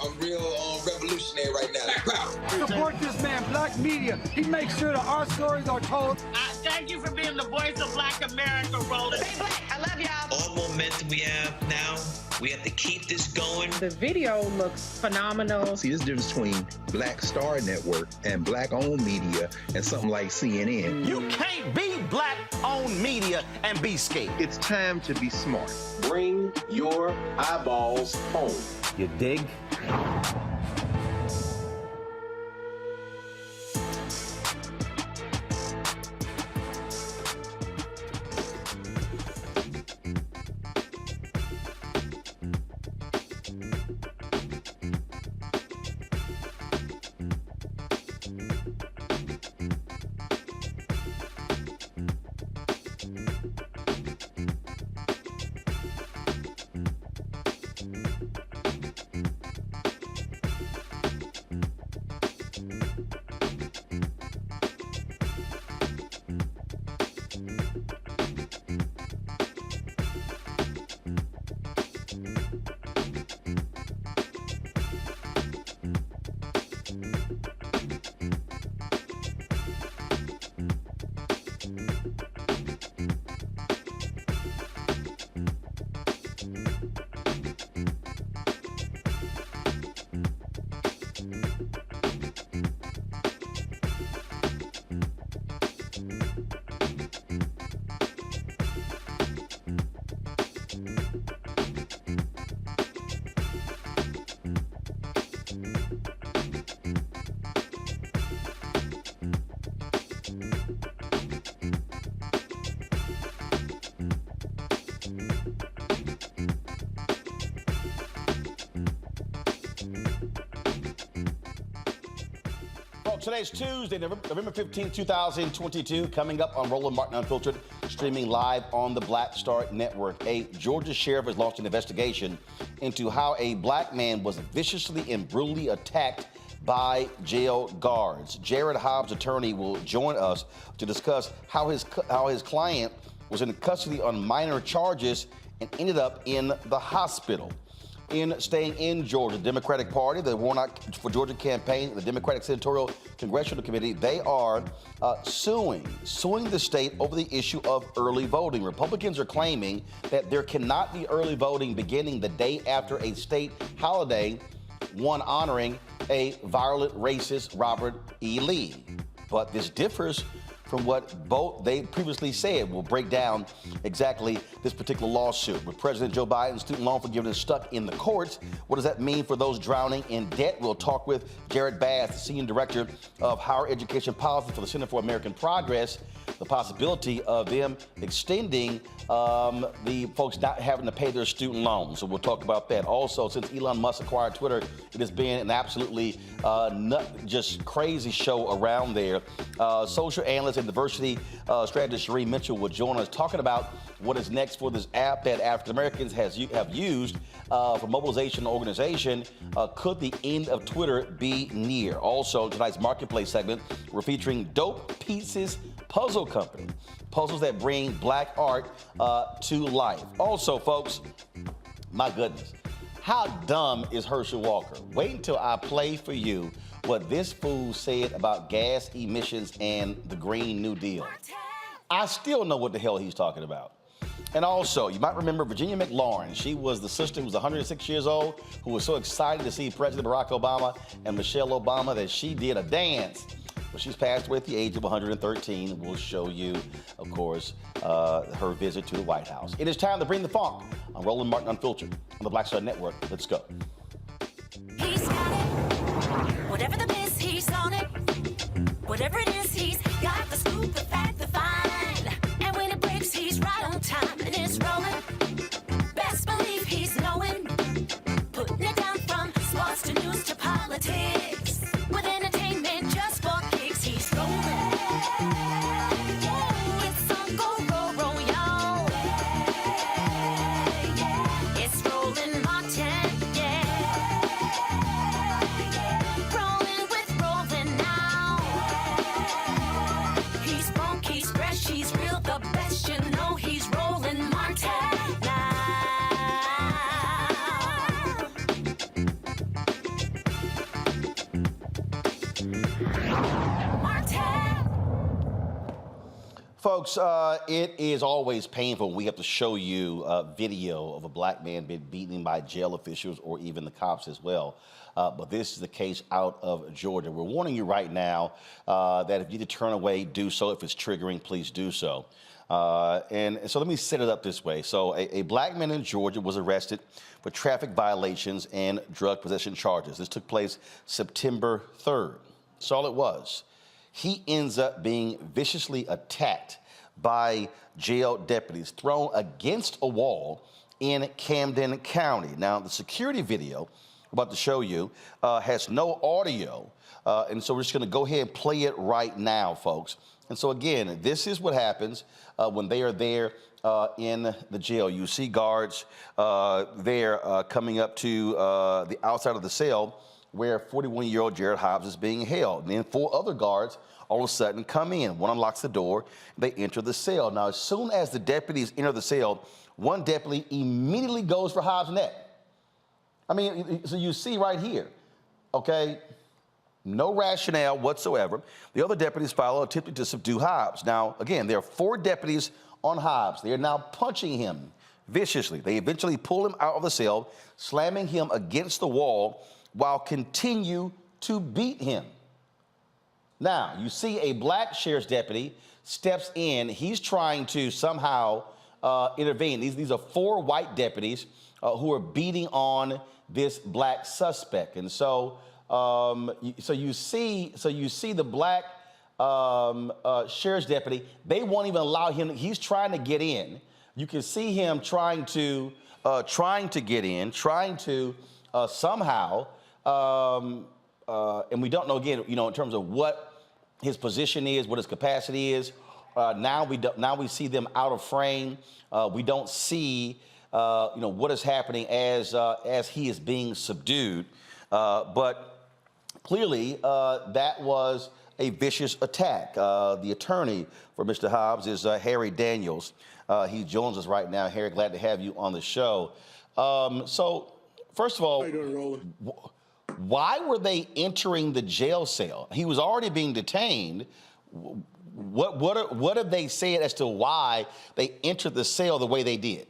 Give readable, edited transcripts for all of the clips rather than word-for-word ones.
I'm real revolutionary right now. Support this man, Black Media. He makes sure that our stories are told. Thank you for being the voice of Black America, Roland. Stay black. I love y'all. All momentum we have now, we have to keep this going. The video looks phenomenal. See, there's a difference between Black Star Network and Black-owned media and something like CNN. You can't be Black-owned media and be scared. It's time to be smart. Bring your eyeballs home. You dig? Today's Tuesday, November 15, 2022, coming up on Roland Martin Unfiltered, streaming live on the Black Star Network. A Georgia sheriff has launched an investigation into how a black man was viciously and brutally attacked by jail guards. Jarrett Hobbs' attorney will join us to discuss how his client was in custody on minor charges and ended up in the hospital. In staying in Georgia, the Democratic Party, the Warnock for Georgia campaign, the Democratic Senatorial Congressional Committee, they are suing the state over the issue of early voting. Republicans are claiming that there cannot be early voting beginning the day after a state holiday, one honoring a violent racist Robert E. Lee. But this differs from what both they previously said. We'll break down exactly this particular lawsuit. With President Joe Biden's student loan forgiveness stuck in the courts, what does that mean for those drowning in debt? We'll talk with Jarrett Hobbs, the Senior Director of Higher Education Policy for the Center for American Progress, the possibility of them extending the folks not having to pay their student loans. So we'll talk about that. Also, since Elon Musk acquired Twitter, it has been an absolutely just crazy show around there. Social analyst and diversity strategist Shereen Mitchell will join us talking about what is next for this app that African Americans have used for mobilization organization. Could the end of Twitter be near? Also, tonight's Marketplace segment, we're featuring Dope Pieces Puzzle Company. Puzzles that bring black art to life. Also, folks, my goodness, how dumb is Herschel Walker? Wait until I play for you what this fool said about gas emissions and the Green New Deal. I still know what the hell he's talking about. And also, you might remember Virginia McLaurin. She was the sister who was 106 years old, who was so excited to see President Barack Obama and Michelle Obama that she did a dance. Well, she's passed away at the age of 113. We'll show you, of course, her visit to the White House. It is time to bring the funk on Roland Martin Unfiltered on the Black Star Network. Let's go. He's got it. Whatever the biz, he's on it. Whatever it is, he's got the scoop, the fact, the find. And when it breaks, he's right on time and it's rolling. Best believe he's knowing. Putting it down from sports to news to politics. With entertainment just for kicks, he's rolling. It's on go, roll, roll, y'all. It's Roland Martin, yeah. Rolling with Roland now. He's funk, he's fresh, he's real, the best, you know he's Roland Martin now. Folks, it is always painful when we have to show you a video of a black man being beaten by jail officials or even the cops as well. But this is the case out of Georgia. We're warning you right now that if you need to turn away, do so. If it's triggering, please do so. And so let me set it up this way. So a black man in Georgia was arrested for traffic violations and drug possession charges. This took place September 3rd. That's all it was. He ends up being viciously attacked by jail deputies, thrown against a wall in Camden County. Now, the security video I'm about to show you has no audio, and so we're just going to go ahead and play it right now, folks. And so, again, this is what happens when they are there in the jail. You see guards there coming up to the outside of the cell where 41-year-old Jarrett Hobbs is being held. And then 4 other guards all of a sudden come in. One unlocks the door, they enter the cell. Now, as soon as the deputies enter the cell, one deputy immediately goes for Hobbs' neck. I mean, so you see right here, okay, no rationale whatsoever. The other deputies follow, attempting to subdue Hobbs. Now, again, there are 4 deputies on Hobbs. They are now punching him viciously. They eventually pull him out of the cell, slamming him against the wall while continue to beat him. Now, you see a black sheriff's deputy steps in. He's trying to somehow intervene. These are 4 white deputies who are beating on this black suspect. And so, you see the black sheriff's deputy. They won't even allow him. He's trying to get in. You can see him trying to get in, trying to somehow. And we don't know, again, in terms of what his position is, what his capacity is. Now we see them out of frame. We don't see, what is happening as he is being subdued. But clearly, that was a vicious attack. The attorney for Mr. Hobbs is Harry Daniels. He joins us right now. Harry, glad to have you on the show. So, first of all, how you doing, Roland? Why were they entering the jail cell? He was already being detained. What have they said as to why they entered the cell the way they did?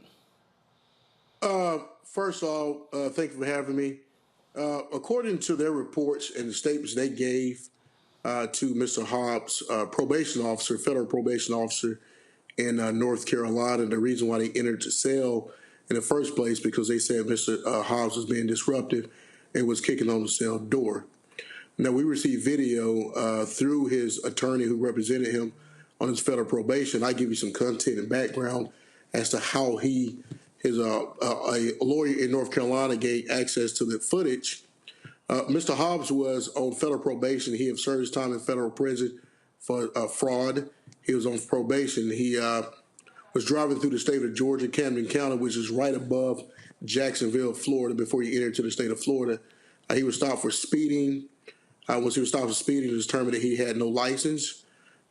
First of all, thank you for having me. According to their reports and the statements they gave to Mr. Hobbs, federal probation officer in North Carolina, the reason why they entered the cell in the first place because they said Mr. Hobbs was being disruptive and was kicking on the cell door. Now, we received video through his attorney who represented him on his federal probation. I give you some content and background as to how a lawyer in North Carolina gave access to the footage. Mr. Hobbs was on federal probation. He had served his time in federal prison for fraud. He was on probation. He was driving through the state of Georgia, Camden County, which is right above Jacksonville, Florida, before he entered to the state of Florida. He was stopped for speeding. Once he was stopped for speeding, it was determined that he had no license.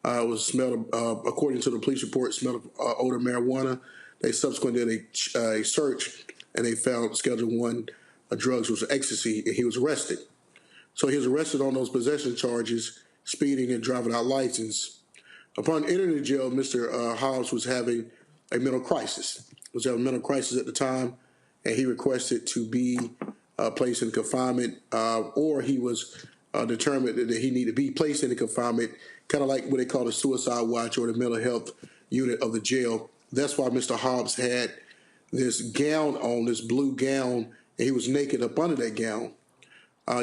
It was smelled, according to the police report, smelled of odor of marijuana. They subsequently did a search, and they found Schedule 1 drugs, which was ecstasy, and he was arrested. So he was arrested on those possession charges, speeding and driving without license. Upon entering the jail, Mr. Hobbs was having a mental crisis. He was having a mental crisis at the time, and he requested to be placed in confinement, or he was determined that he needed to be placed in confinement, kind of like what they call the suicide watch or the mental health unit of the jail. That's why Mr. Hobbs had this gown on, this blue gown, and he was naked up under that gown.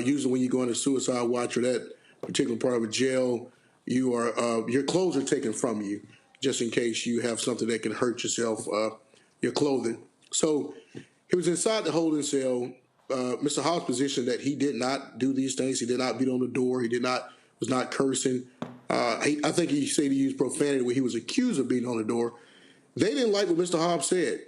Usually when you go into suicide watch or that particular part of a jail, your clothes are taken from you just in case you have something that can hurt yourself, your clothing. So he was inside the holding cell. Mr. Hobbs' position that he did not do these things. He did not beat on the door. He was not cursing. I think he said he used profanity when he was accused of beating on the door. They didn't like what Mr. Hobbs said.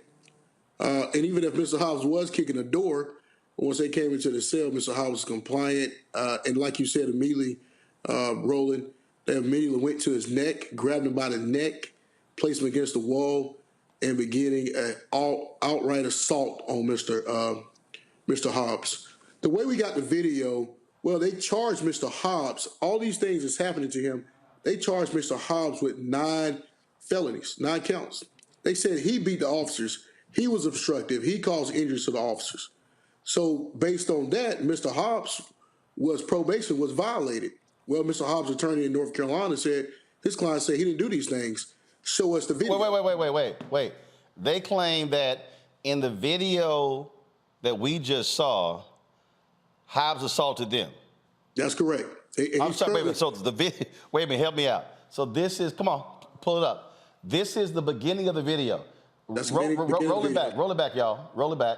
And even if Mr. Hobbs was kicking the door, once they came into the cell, Mr. Hobbs was compliant. And like you said, immediately, Roland, they immediately went to his neck, grabbed him by the neck, placed him against the wall, and beginning an outright assault on Mr. Hobbs. The way we got the video, well, they charged Mr. Hobbs. All these things that's happening to him, they charged Mr. Hobbs with 9 felonies, 9 counts. They said he beat the officers. He was obstructive. He caused injuries to the officers. So based on that, Mr. Hobbs' probation was violated. Well, Mr. Hobbs' attorney in North Carolina said his client said he didn't do these things. Show us the video. Wait. They claim that in the video that we just saw, Hobbs assaulted them. That's correct. I'm sorry, wait a minute. So wait a minute, help me out. So this is, come on, pull it up. This is the beginning of the video. That's roll it back, y'all. Roll it back.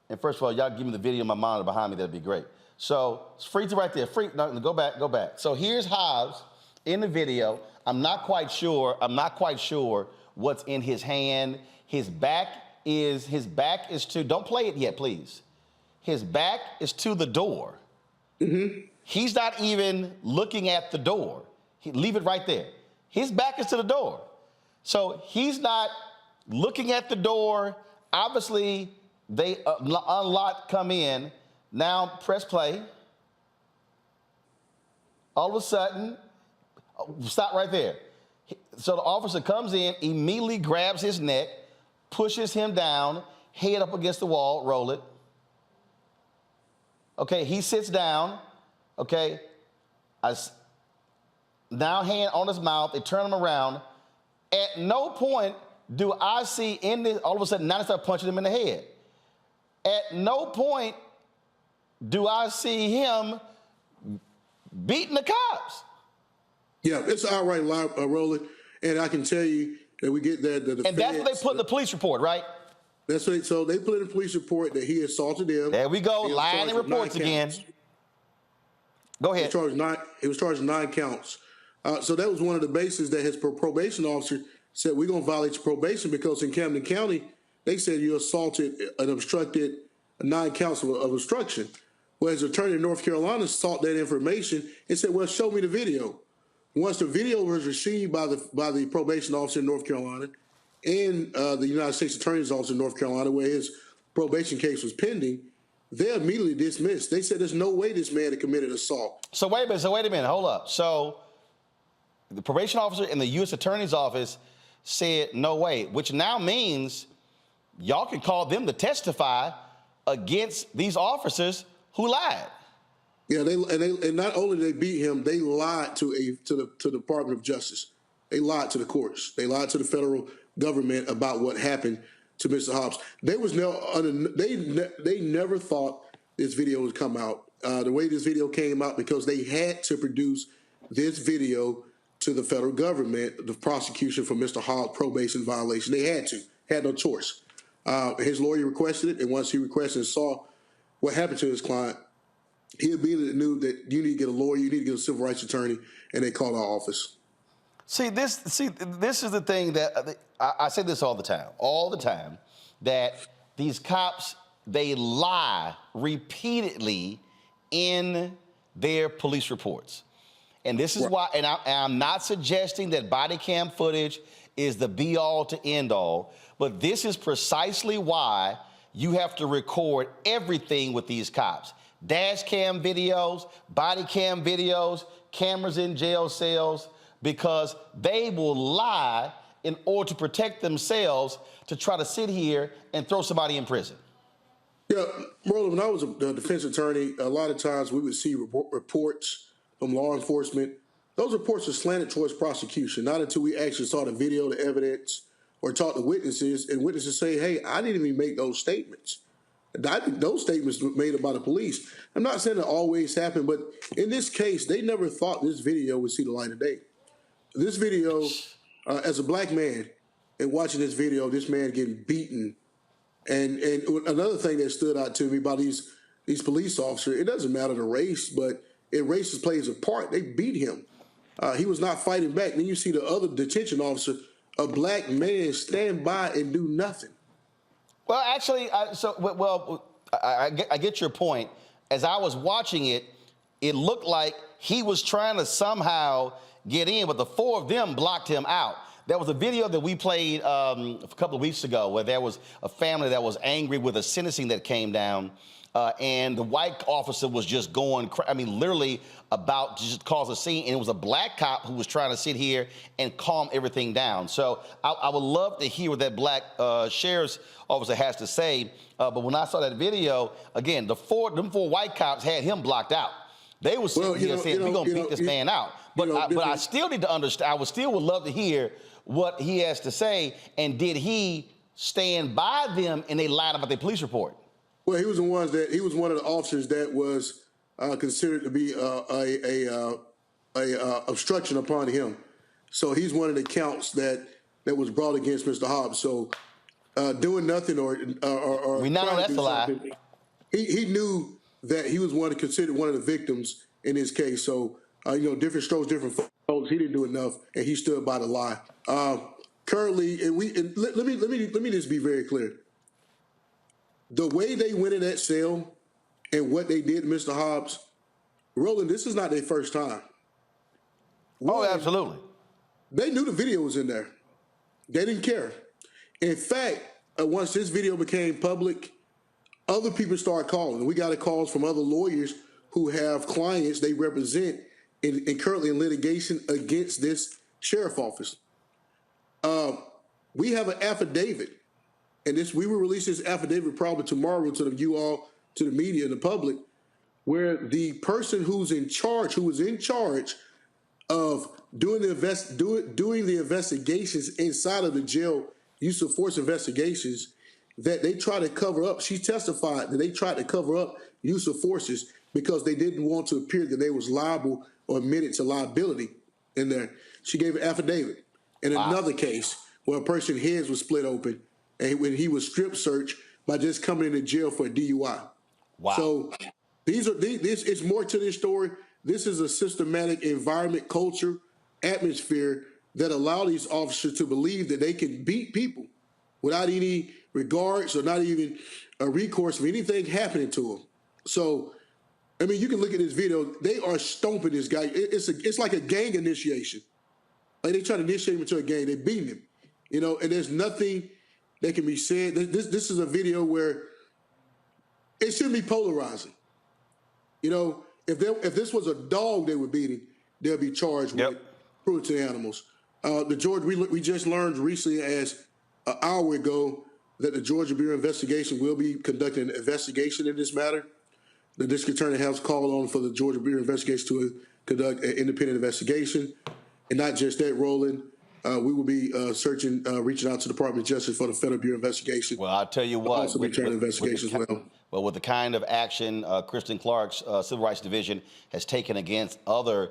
And first of all, y'all give me the video in my monitor behind me, that'd be great. So freeze it right there. No, go back. So here's Hobbs in the video. I'm not quite sure what's in his hand. His back is to, don't play it yet, please. His back is to the door. Mm-hmm. He's not even looking at the door. Leave it right there. His back is to the door. So he's not looking at the door. Obviously, they unlock, come in. Now press play. All of a sudden, stop right there. So the officer comes in, immediately grabs his neck, pushes him down, head up against the wall, roll it. Okay, he sits down. Okay, now hand on his mouth, they turn him around. At no point do I see in this, all of a sudden, now they start punching him in the head. At no point do I see him beating the cops. Yeah, it's outright rolling, and I can tell you that we get that. And that's what they put in the police report, right? That's right. So they put in the police report that he assaulted them. There we go, lying in reports again. Go ahead. He was charged 9 counts. So that was one of the bases that his probation officer said, we're going to violate your probation because in Camden County, they said you assaulted and obstructed 9 counts of obstruction. Well, his attorney in North Carolina sought that information and said, well, show me the video. Once the video was received by the probation officer in North Carolina and the United States Attorney's Office in North Carolina, where his probation case was pending, they immediately dismissed. They said there's no way this man had committed assault. So wait a minute, hold up. So the probation officer in the U.S. Attorney's Office said no way, which now means y'all can call them to testify against these officers who lied. Yeah, and not only did they beat him, they lied to the Department of Justice. They lied to the courts. They lied to the federal government about what happened to Mr. Hobbs. They never thought this video would come out. The way this video came out, because they had to produce this video to the federal government, the prosecution for Mr. Hobbs' probation violation. They had no choice. His lawyer requested it, and once he requested and saw what happened to his client, he immediately knew that you need to get a lawyer, you need to get a civil rights attorney, and they called our office. This is the thing that I say this all the time, that these cops, they lie repeatedly in their police reports. And this is why, and I'm not suggesting that body cam footage is the be all to end all, but this is precisely why you have to record everything with these cops. Dash cam videos, body cam videos, cameras in jail cells, because they will lie in order to protect themselves to try to sit here and throw somebody in prison. Yeah, Roland, when I was a defense attorney, a lot of times we would see reports from law enforcement. Those reports are slanted towards prosecution, not until we actually saw the video, the evidence, or talked to witnesses, and witnesses say, hey, I didn't even make those statements. Those statements were made by the police. I'm not saying it always happened, but in this case, they never thought this video would see the light of day. This video, as a black man, and watching this video, this man getting beaten, and another thing that stood out to me about these police officers, it doesn't matter the race, but race plays a part. They beat him. He was not fighting back. Then you see the other detention officer, a black man, stand by and do nothing. Well, actually, I get your point. As I was watching it, it looked like he was trying to somehow get in, but the 4 of them blocked him out. There was a video that we played a couple of weeks ago where there was a family that was angry with a sentencing that came down and the white officer was just going, literally about to just cause a scene, and it was a black cop who was trying to sit here and calm everything down. So I would love to hear what that black sheriff's officer has to say, but when I saw that video, again, them four white cops had him blocked out. They were sitting here saying, we're going to beat this man out. But I still need to understand, would love to hear what he has to say, and did he stand by them and they lied about their police report? Well, he was one of the officers that was considered to be a obstruction upon him. So he's one of the counts that was brought against Mr. Hobbs. So doing nothing or we know that's a lie. He knew that he was considered one of the victims in his case. So different strokes, different folks. He didn't do enough, and he stood by the lie. Currently, let me just be very clear. The way they went in that cell and what they did to Mr. Hobbs, Roland, this is not their first time. Oh, absolutely. They knew the video was in there. They didn't care. In fact, once this video became public, other people started calling. We got calls from other lawyers who have clients they represent and currently in litigation against this sheriff office. We have an affidavit, and we will release this affidavit probably tomorrow to the media and the public, where the person who was in charge of doing the investigations inside of the jail, use of force investigations, that they try to cover up. She testified that they tried to cover up use of forces because they didn't want to appear that they was liable or admitted to liability in there. She gave an affidavit. In another case where a person's heads was split open and when he was strip searched by just coming into jail for a DUI. Wow. So it's more to this story. This is a systematic environment, culture, atmosphere that allow these officers to believe that they can beat people without any regards or not even a recourse of anything happening to them. So, you can look at this video. They are stomping this guy. It's like a gang initiation. Like they try to initiate him into a gang. They beating him, and there's nothing that can be said. This is a video where it shouldn't be polarizing. If this was a dog they were beating, they'll be charged with cruelty to animals. We just learned recently, as an hour ago, that the Georgia Bureau of Investigation will be conducting an investigation in this matter. The district attorney has called on for the Georgia Bureau of Investigation to conduct an independent investigation. And not just that, Roland, we will be reaching out to the Department of Justice for the Federal Bureau of Investigation. Well, I'll tell you what. Also be trying to investigate as well. Well, with the kind of action Kristen Clark's Civil Rights Division has taken against other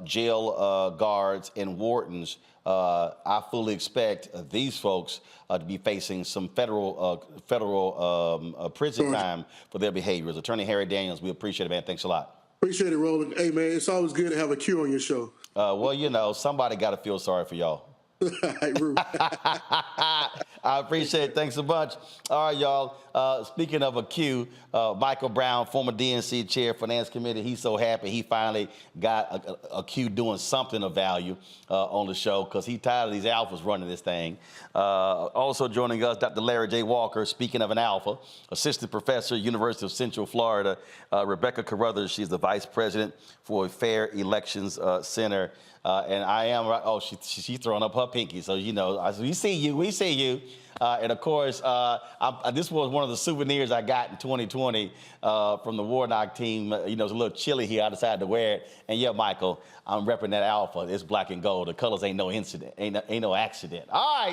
jail guards and wardens, I fully expect these folks to be facing some federal prison time for their behaviors. Attorney Harry Daniels, we appreciate it, man. Thanks a lot. Appreciate it, Roland. Hey, man, it's always good to have a Q on your show. Well, somebody got to feel sorry for y'all. I appreciate it. Thanks a bunch. All right, y'all. Speaking of a Q, Michael Brown, former DNC chair, Finance Committee, he's so happy he finally got a Q doing something of value on the show because he's tired of these alphas running this thing. Also joining us, Dr. Larry J. Walker, speaking of an alpha, assistant professor, University of Central Florida. Rebecca Carruthers, she's the vice president for Fair Elections Center. And I am right. Oh, she's throwing up her pinky. So, we see you. And of course, this was one of the souvenirs I got in 2020 from the Warnock team. It's a little chilly here. I decided to wear it. And yeah, Michael, I'm repping that alpha. It's black and gold. The colors ain't no incident, ain't no accident. All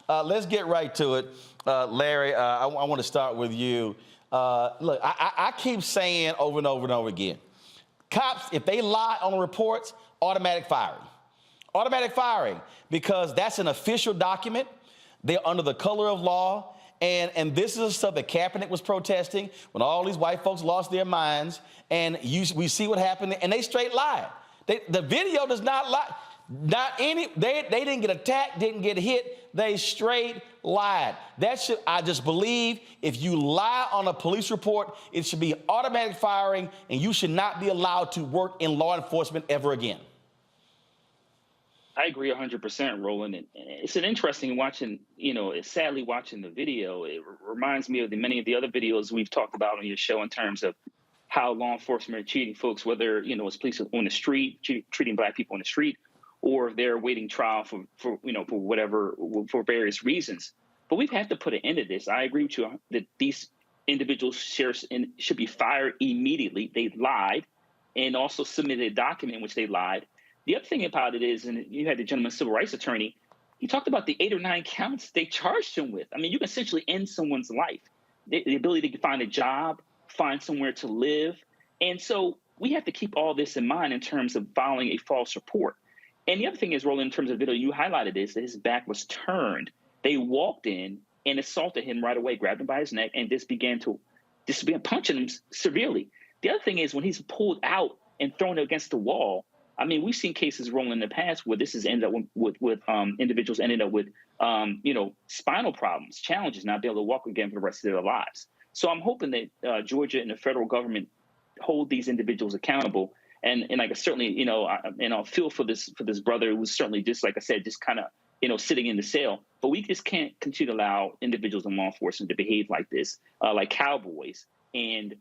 right, let's get right to it. Larry, I want to start with you. Look, I keep saying over and over and over again, cops, if they lie on reports, automatic firing. Automatic firing, because that's an official document. They're under the color of law. And this is the stuff that Kaepernick was protesting when all these white folks lost their minds. And we see what happened, and they straight lied. The video does not lie. They didn't get attacked, didn't get hit. They straight lied. I just believe if you lie on a police report, it should be automatic firing, and you should not be allowed to work in law enforcement ever again. I agree 100%, Roland. And it's an interesting watching, it's sadly watching the video. It reminds me of many of the other videos we've talked about on your show in terms of how law enforcement are treating folks, whether, it's police on the street, treating Black people on the street, or if they're awaiting trial for various reasons. But we've had to put an end to this. I agree with you that these individuals should be fired immediately. They lied and also submitted a document in which they lied. The other thing about it is, and you had the gentleman's civil rights attorney, he talked about the 8 or 9 counts they charged him with. I mean, you can essentially end someone's life, the ability to find a job, find somewhere to live. And so we have to keep all this in mind in terms of filing a false report. And the other thing is, Roland, in terms of the video, you highlighted this, that his back was turned. They walked in and assaulted him right away, grabbed him by his neck, and just began punching him severely. The other thing is when he's pulled out and thrown against the wall, I mean, we've seen cases rolling in the past where this has ended up with individuals ended up with, spinal problems, challenges, not be able to walk again for the rest of their lives. So I'm hoping that Georgia and the federal government hold these individuals accountable. And I certainly, I'll feel for this brother who's certainly just, like I said, just kind of, sitting in the cell. But we just can't continue to allow individuals in law enforcement to behave like this, like cowboys, and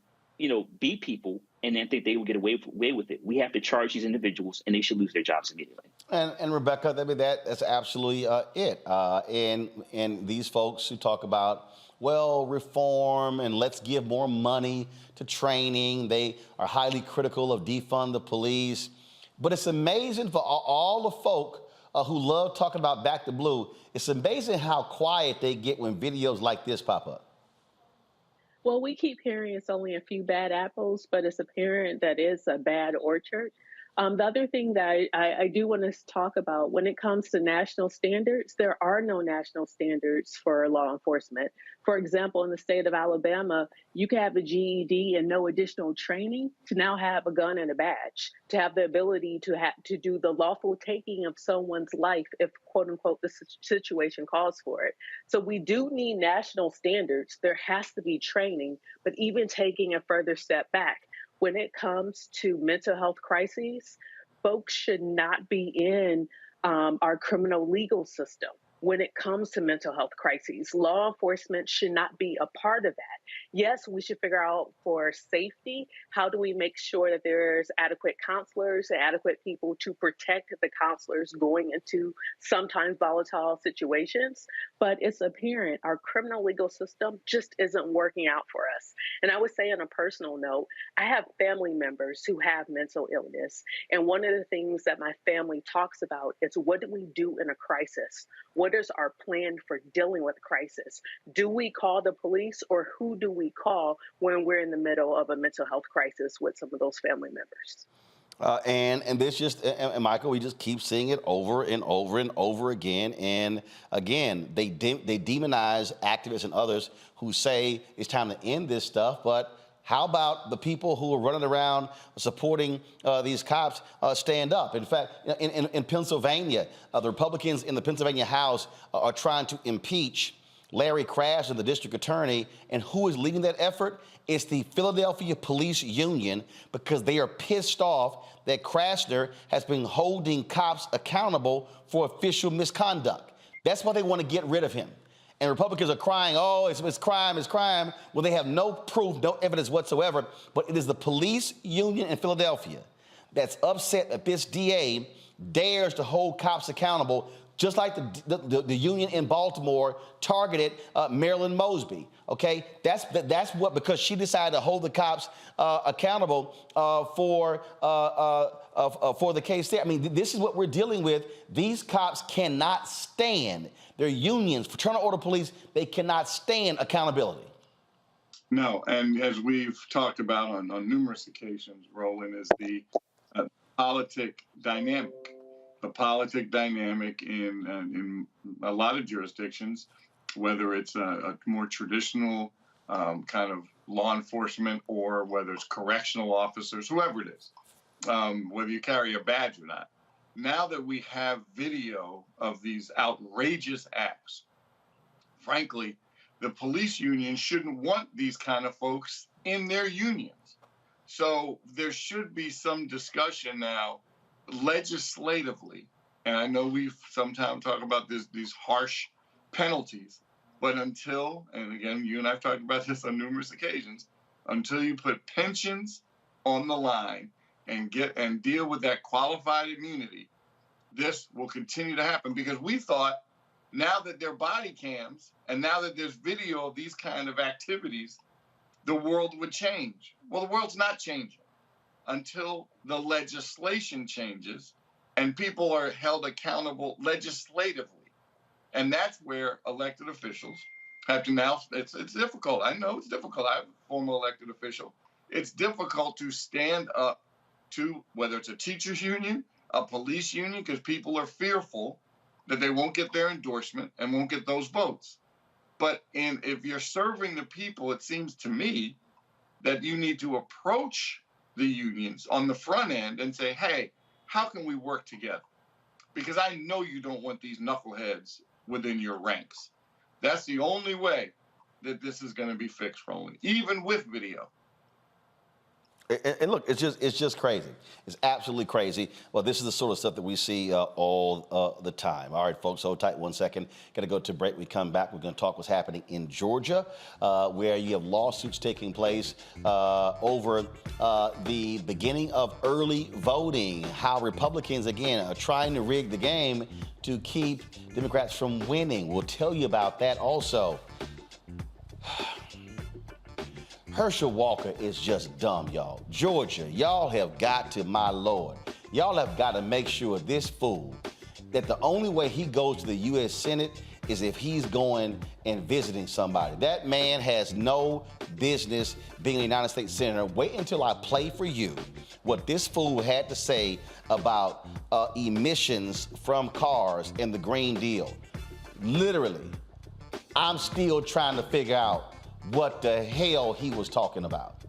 be people, and then think they will get away with it. We have to charge these individuals, and they should lose their jobs immediately. And Rebecca, that's absolutely it. And these folks who talk about, well, reform and let's give more money to training, they are highly critical of defund the police. But it's amazing for all the folk who love talking about Back to Blue. It's amazing how quiet they get when videos like this pop up. Well, we keep hearing it's only a few bad apples, but it's apparent that it's a bad orchard. The other thing that I do want to talk about when it comes to national standards, there are no national standards for law enforcement. For example, in the state of Alabama, you can have a GED and no additional training to now have a gun and a badge, to have the ability to do the lawful taking of someone's life if, quote unquote, the situation calls for it. So we do need national standards. There has to be training, but even taking a further step back, when it comes to mental health crises, folks should not be in our criminal legal system. When it comes to mental health crises, law enforcement should not be a part of that. Yes, we should figure out for safety, how do we make sure that there's adequate counselors and adequate people to protect the counselors going into sometimes volatile situations. But it's apparent our criminal legal system just isn't working out for us. And I would say on a personal note, I have family members who have mental illness. And one of the things that my family talks about is, what do we do in a crisis? What is our plan for dealing with crisis? Do we call the police, or who do we call when we're in the middle of a mental health crisis with some of those family members? And this and Michael, we just keep seeing it over and over and over again. And again, they demonize activists and others who say it's time to end this stuff. But how about the people who are running around supporting these cops stand up? In fact, in Pennsylvania, the Republicans in the Pennsylvania House are trying to impeach Larry Krasner, the district attorney. And who is leading that effort? It's the Philadelphia Police Union, because they are pissed off that Krasner has been holding cops accountable for official misconduct. That's why they want to get rid of him. And Republicans are crying, oh, it's crime, it's crime. Well, they have no proof, no evidence whatsoever. But it is the police union in Philadelphia that's upset that this DA dares to hold cops accountable, just like the union in Baltimore targeted Marilyn Mosby. Okay, that's what, because she decided to hold the cops accountable for the case there. I mean, this is what we're dealing with. These cops cannot stand. Their unions, fraternal order police, they cannot stand accountability. No, and as we've talked about on numerous occasions, Roland, is the politic dynamic. The politic dynamic in a lot of jurisdictions, whether it's a more traditional kind of law enforcement, or whether it's correctional officers, whoever it is, whether you carry a badge or not. Now that we have video of these outrageous acts, frankly, the police union shouldn't want these kind of folks in their unions. So there should be some discussion now legislatively And I know we've sometimes talked about these harsh penalties, but until, and again, you and I've talked about this on numerous occasions, until you put pensions on the line and deal with that qualified immunity, this will continue to happen. Because we thought, now that there are body cams and now that there's video of these kind of activities, the world would change. Well, the world's not changing until the legislation changes and people are held accountable legislatively. And that's where elected officials have to now, it's difficult. I know it's difficult. I'm a former elected official. It's difficult to stand up to, whether it's a teachers union, a police union, because people are fearful that they won't get their endorsement and won't get those votes. But if you're serving the people, it seems to me that you need to approach the unions on the front end and say, hey, how can we work together? Because I know you don't want these knuckleheads within your ranks. That's the only way that this is going to be fixed, Roland, even with video. And look, it's just crazy. It's absolutely crazy. Well, this is the sort of stuff that we see all the time. All right, folks, hold tight 1 second. Got to go to break. We come back. We're going to talk what's happening in Georgia, where you have lawsuits taking place over the beginning of early voting, how Republicans, again, are trying to rig the game to keep Democrats from winning. We'll tell you about that also. Herschel Walker is just dumb, y'all. Georgia, y'all have got to, my Lord, y'all have got to make sure this fool, that the only way he goes to the U.S. Senate is if he's going and visiting somebody. That man has no business being a United States Senator. Wait until I play for you what this fool had to say about emissions from cars and the Green Deal. Literally, I'm still trying to figure out what the hell he was talking about.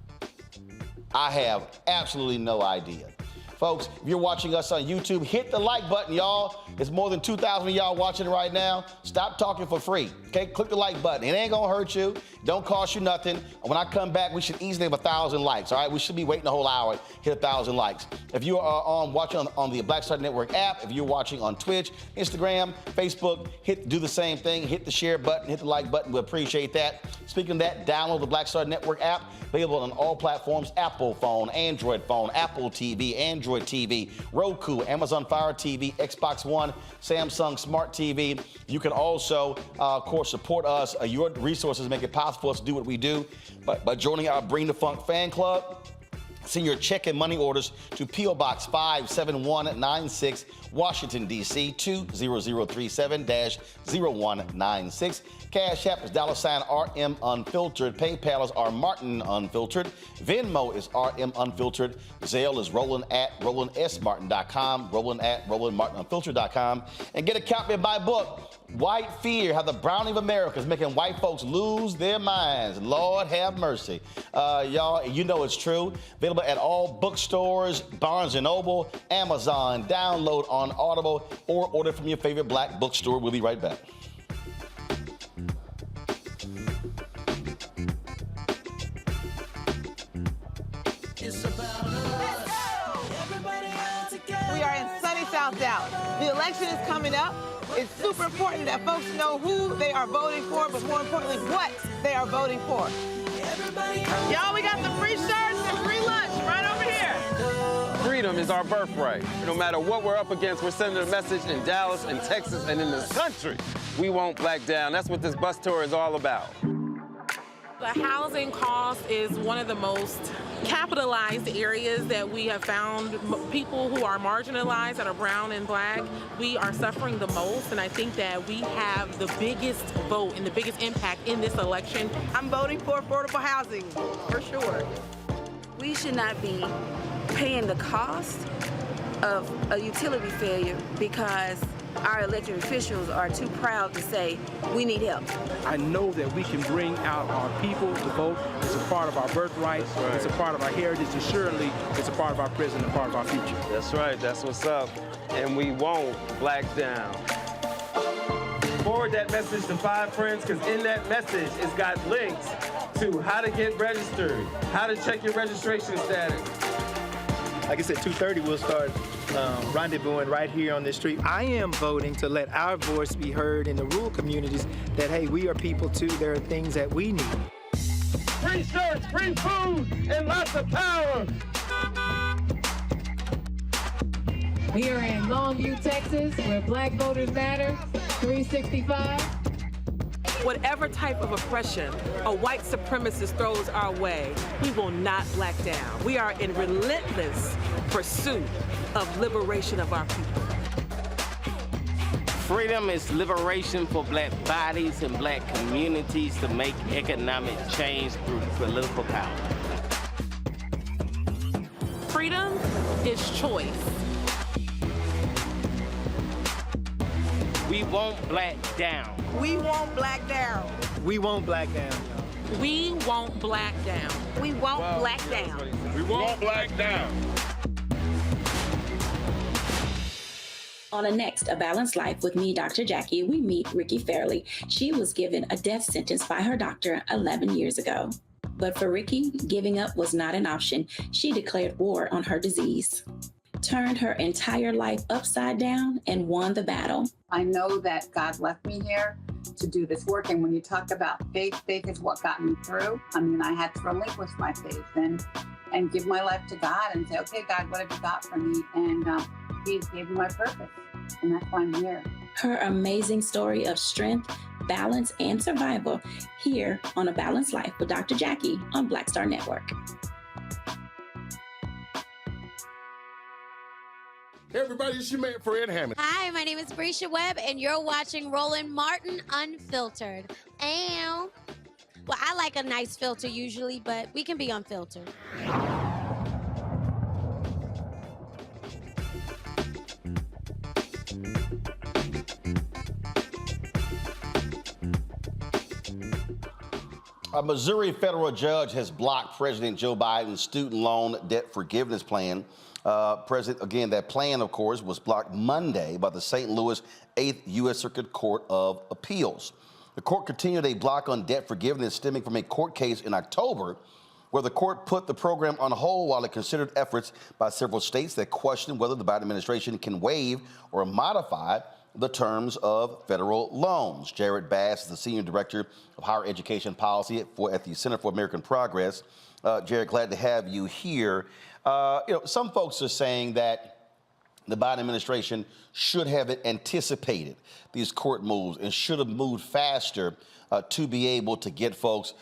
I have absolutely no idea. Folks, if you're watching us on YouTube, hit the like button, y'all. There's more than 2,000 of y'all watching right now. Stop talking for free, okay? Click the like button. It ain't gonna hurt you. Don't cost you nothing. When I come back, we should easily have 1,000 likes, all right? We should be waiting a whole hour, hit 1,000 likes. If you are watching on the Black Star Network app, if you're watching on Twitch, Instagram, Facebook, do the same thing. Hit the share button, hit the like button. We appreciate that. Speaking of that, download the Black Star Network app, available on all platforms: Apple phone, Android phone, Apple TV, Android TV, Roku, Amazon Fire TV, Xbox One, Samsung Smart TV. You can also, of course, support us. Your resources make it possible for us to do what we do. But by joining our Bring the Funk fan club, send your check and money orders to P.O. Box 57196, Washington, D.C. 20037-0196. Cash App is $RM Unfiltered. PayPal is R Martin Unfiltered. Venmo is RM Unfiltered. Zelle is Roland at RolandSMartin.com. Roland at RolandMartinUnfiltered.com. And get a copy of my book, White Fear, How the Browning of America is Making White Folks Lose Their Minds. Lord have mercy. Y'all, you know it's true. Available at all bookstores, Barnes & Noble, Amazon. Download on Audible or order from your favorite black bookstore. We'll be right back. We are in sunny South Dallas. The election is coming up. It's super important that folks know who they are voting for, but more importantly, what they are voting for. Y'all, we got the free shirts and free lunch right over here. Freedom is our birthright. No matter what we're up against, we're sending a message in Dallas and Texas and in this country. We won't back down. That's what this bus tour is all about. The housing cost is one of the most capitalized areas that we have found. People who are marginalized, that are brown and black, we are suffering the most, and I think that we have the biggest vote and the biggest impact in this election. I'm voting for affordable housing, for sure. We should not be paying the cost of a utility failure because our elected officials are too proud to say, we need help. I know that we can bring out our people to vote. It's a part of our birthright. Right. It's a part of our heritage, and surely it's a part of our present and part of our future. That's right. That's what's up. And we won't black down. Forward that message to 5 friends, because in that message, it's got links to how to get registered, how to check your registration status. like I said, 2:30, we'll start rendezvousing right here on this street. I am voting to let our voice be heard in the rural communities that, hey, we are people too. There are things that we need. Free shirts, free food, and lots of power. We are in Longview, Texas, where Black Voters Matter, 365. Whatever type of oppression a white supremacist throws our way, we will not back down. We are in relentless pursuit of liberation of our people. Freedom is liberation for black bodies and black communities to make economic change through political power. Freedom is choice. We won't black down. We won't black down. We won't black down, y'all. We won't black down. We won't black down. We won't black down. On the next A Balanced Life with me, Dr. Jackie, we meet Ricky Fairley. She was given a death sentence by her doctor 11 years ago. But for Ricky, giving up was not an option. She declared war on her disease, turned her entire life upside down, and won the battle. I know that God left me here to do this work. And when you talk about faith, faith is what got me through. I mean, I had to relinquish my faith and give my life to God and say, okay, God, what have you got for me? And He gave me my purpose. And that's why I'm here. Her amazing story of strength, balance, and survival here on A Balanced Life with Dr. Jackie on Black Star Network. Hey everybody, it's your man Fred Hammond. Hi, my name is Brescia Webb, and you're watching Roland Martin Unfiltered. Well, I like a nice filter usually, but we can be unfiltered. A Missouri federal judge has blocked President Joe Biden's student loan debt forgiveness plan. That plan, of course, was blocked Monday by the St. Louis 8th U.S. Circuit Court of Appeals. The court continued a block on debt forgiveness stemming from a court case in October where the court put the program on hold while it considered efforts by several states that questioned whether the Biden administration can waive or modify the terms of federal loans. Jarrett Bass is the Senior Director of Higher Education Policy at the Center for American Progress. Jarrett, glad to have you here. Some folks are saying that the Biden administration should have anticipated these court moves and should have moved faster to be able to get folks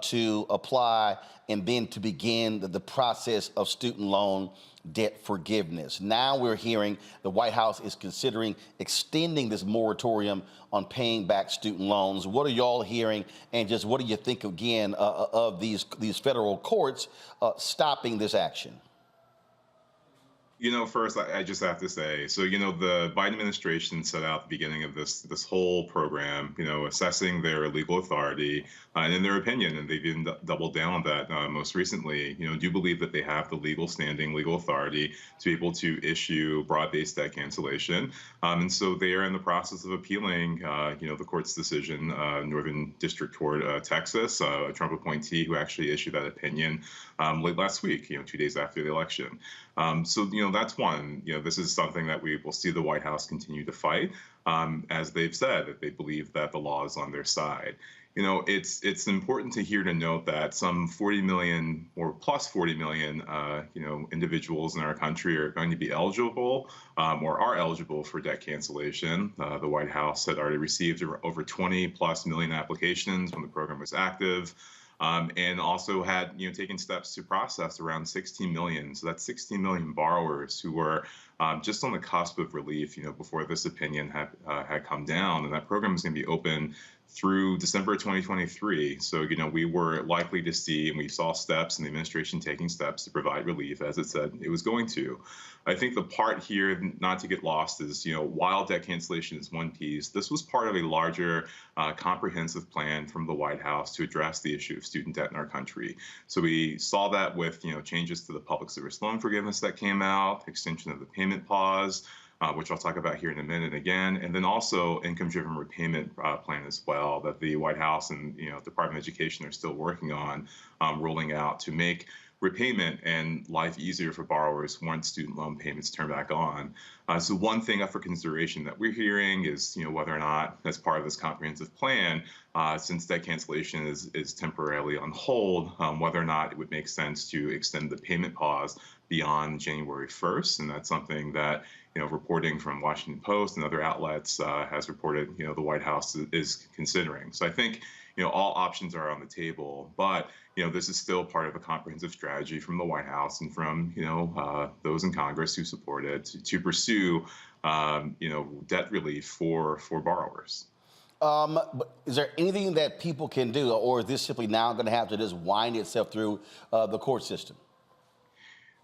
to apply and then to begin the process of student loan debt forgiveness. Now we're hearing the White House is considering extending this moratorium on paying back student loans. What are y'all hearing, and just what do you think again of these federal courts stopping this action? First, I just have to say, the Biden administration set out at the beginning of this whole program, assessing their legal authority and in their opinion, and they've even doubled down on that most recently, do believe that they have the legal standing, legal authority to be able to issue broad-based debt cancellation. And so they are in the process of appealing, the court's decision, Northern District Court, Texas, a Trump appointee who actually issued that opinion late last week, 2 days after the election. That's one. This is something that we will see the White House continue to fight, as they've said that they believe that the law is on their side. It's important to note that some 40 million or plus 40 million, individuals in our country are going to be eligible or are eligible for debt cancellation. The White House had already received over 20 plus million applications when the program was active. And also had taken steps to process around 16 million. So that's 16 million borrowers who were just on the cusp of relief, before this opinion had come down. And that program is going to be open through December 2023. So, we were likely to see, and we saw steps, and the administration taking steps to provide relief, as it said it was going to. I think the part here, not to get lost, is, while debt cancellation is one piece, this was part of a larger comprehensive plan from the White House to address the issue of student debt in our country. So we saw that with, changes to the public service loan forgiveness that came out, extension of the payment pause, which I'll talk about here in a minute again, and then also income-driven repayment plan as well that the White House and Department of Education are still working on rolling out to make repayment and life easier for borrowers once student loan payments turn back on. So one thing up for consideration that we're hearing is, whether or not, as part of this comprehensive plan, since debt cancellation is temporarily on hold, whether or not it would make sense to extend the payment pause beyond January 1st. And that's something that, reporting from Washington Post and other outlets has reported, the White House is considering. So I think, all options are on the table, but, this is still part of a comprehensive strategy from the White House and from, those in Congress who support it to pursue, debt relief for borrowers. But is there anything that people can do, or is this simply now going to have to just wind itself through the court system?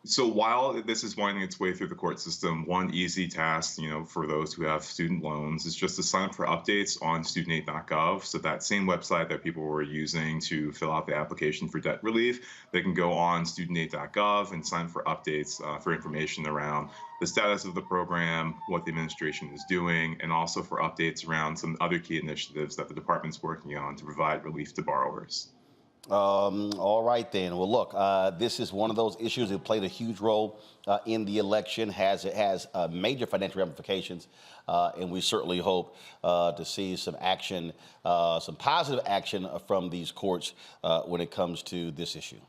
So while this is winding its way through the court system, one easy task, for those who have student loans is just to sign up for updates on studentaid.gov. So that same website that people were using to fill out the application for debt relief, they can go on studentaid.gov and sign for updates for information around the status of the program, what the administration is doing, and also for updates around some other key initiatives that the department's working on to provide relief to borrowers. All right, then. Well, look, this is one of those issues that played a huge role in the election. It has major financial ramifications, and we certainly hope to see some action, some positive action from these courts when it comes to this issue.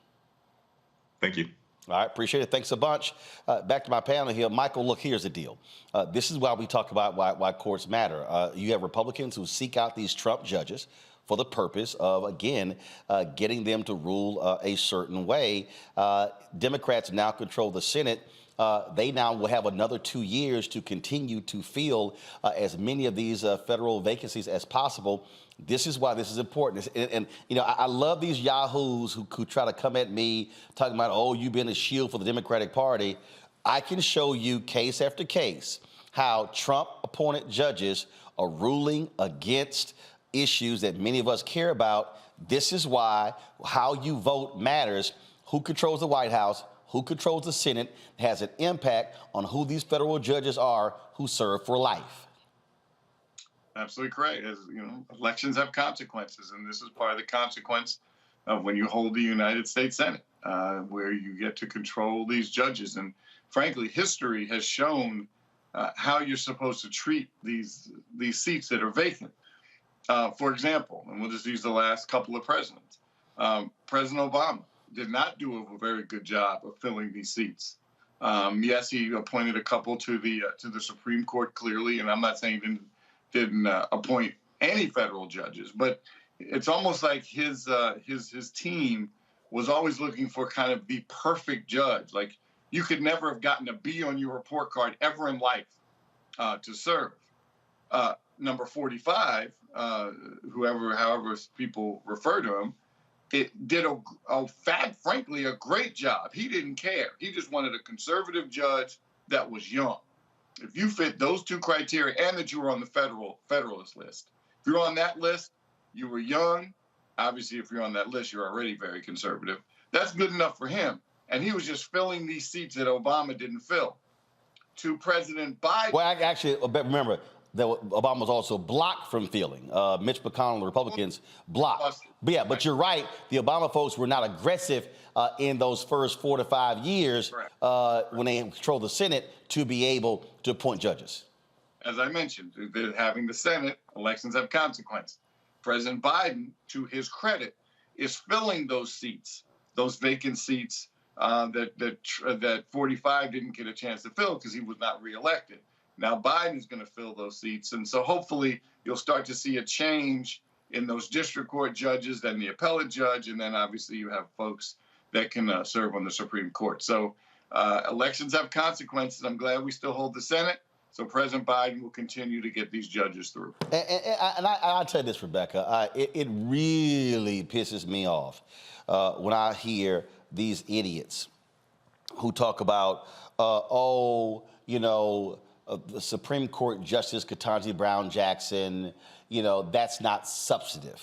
Thank you. All right, appreciate it. Thanks a bunch. Back to my panel here. Michael, look, here's the deal. This is why we talk about why courts matter. You have Republicans who seek out these Trump judges for the purpose of, again, getting them to rule a certain way. Democrats now control the Senate. They now will have another 2 years to continue to fill as many of these federal vacancies as possible. This is why this is important. And I love these yahoos who try to come at me talking about, oh, you've been a shield for the Democratic Party. I can show you case after case how Trump-appointed judges are ruling against issues that many of us care about. This is why how you vote matters. Who controls the White House, who controls the Senate, has an impact on who these federal judges are who serve for life. Absolutely correct. As elections have consequences, and this is part of the consequence of when you hold the United States Senate, where you get to control these judges. And frankly, history has shown how you're supposed to treat these seats that are vacant. For example, and we'll just use the last couple of presidents, President Obama did not do a very good job of filling these seats. Yes, he appointed a couple to the Supreme Court, clearly, and I'm not saying he didn't appoint any federal judges, but it's almost like his team was always looking for kind of the perfect judge. Like, you could never have gotten a B on your report card ever in life to serve. Number 45, however people refer to him, it did frankly a great job. He didn't care. He just wanted a conservative judge that was young. If you fit those two criteria and that you were on the Federalist list, if you're on that list, you were young. Obviously, if you're on that list, you're already very conservative. That's good enough for him. And he was just filling these seats that Obama didn't fill. To President Biden. Well, actually, remember that Obama was also blocked from filling. Mitch McConnell and the Republicans blocked. But you're right. The Obama folks were not aggressive in those first 4 to 5 years when they controlled the Senate to be able to appoint judges. As I mentioned, having the Senate, elections have consequences. President Biden, to his credit, is filling those seats, those vacant seats that 45 didn't get a chance to fill because he was not reelected. Now Biden is going to fill those seats. And so hopefully you'll start to see a change in those district court judges, then the appellate judge, and then obviously you have folks that can serve on the Supreme Court. So elections have consequences. I'm glad we still hold the Senate. So President Biden will continue to get these judges through. And I'll tell you this, Rebecca, it really pisses me off when I hear these idiots who talk about, the Supreme Court Justice Ketanji Brown Jackson, that's not substantive.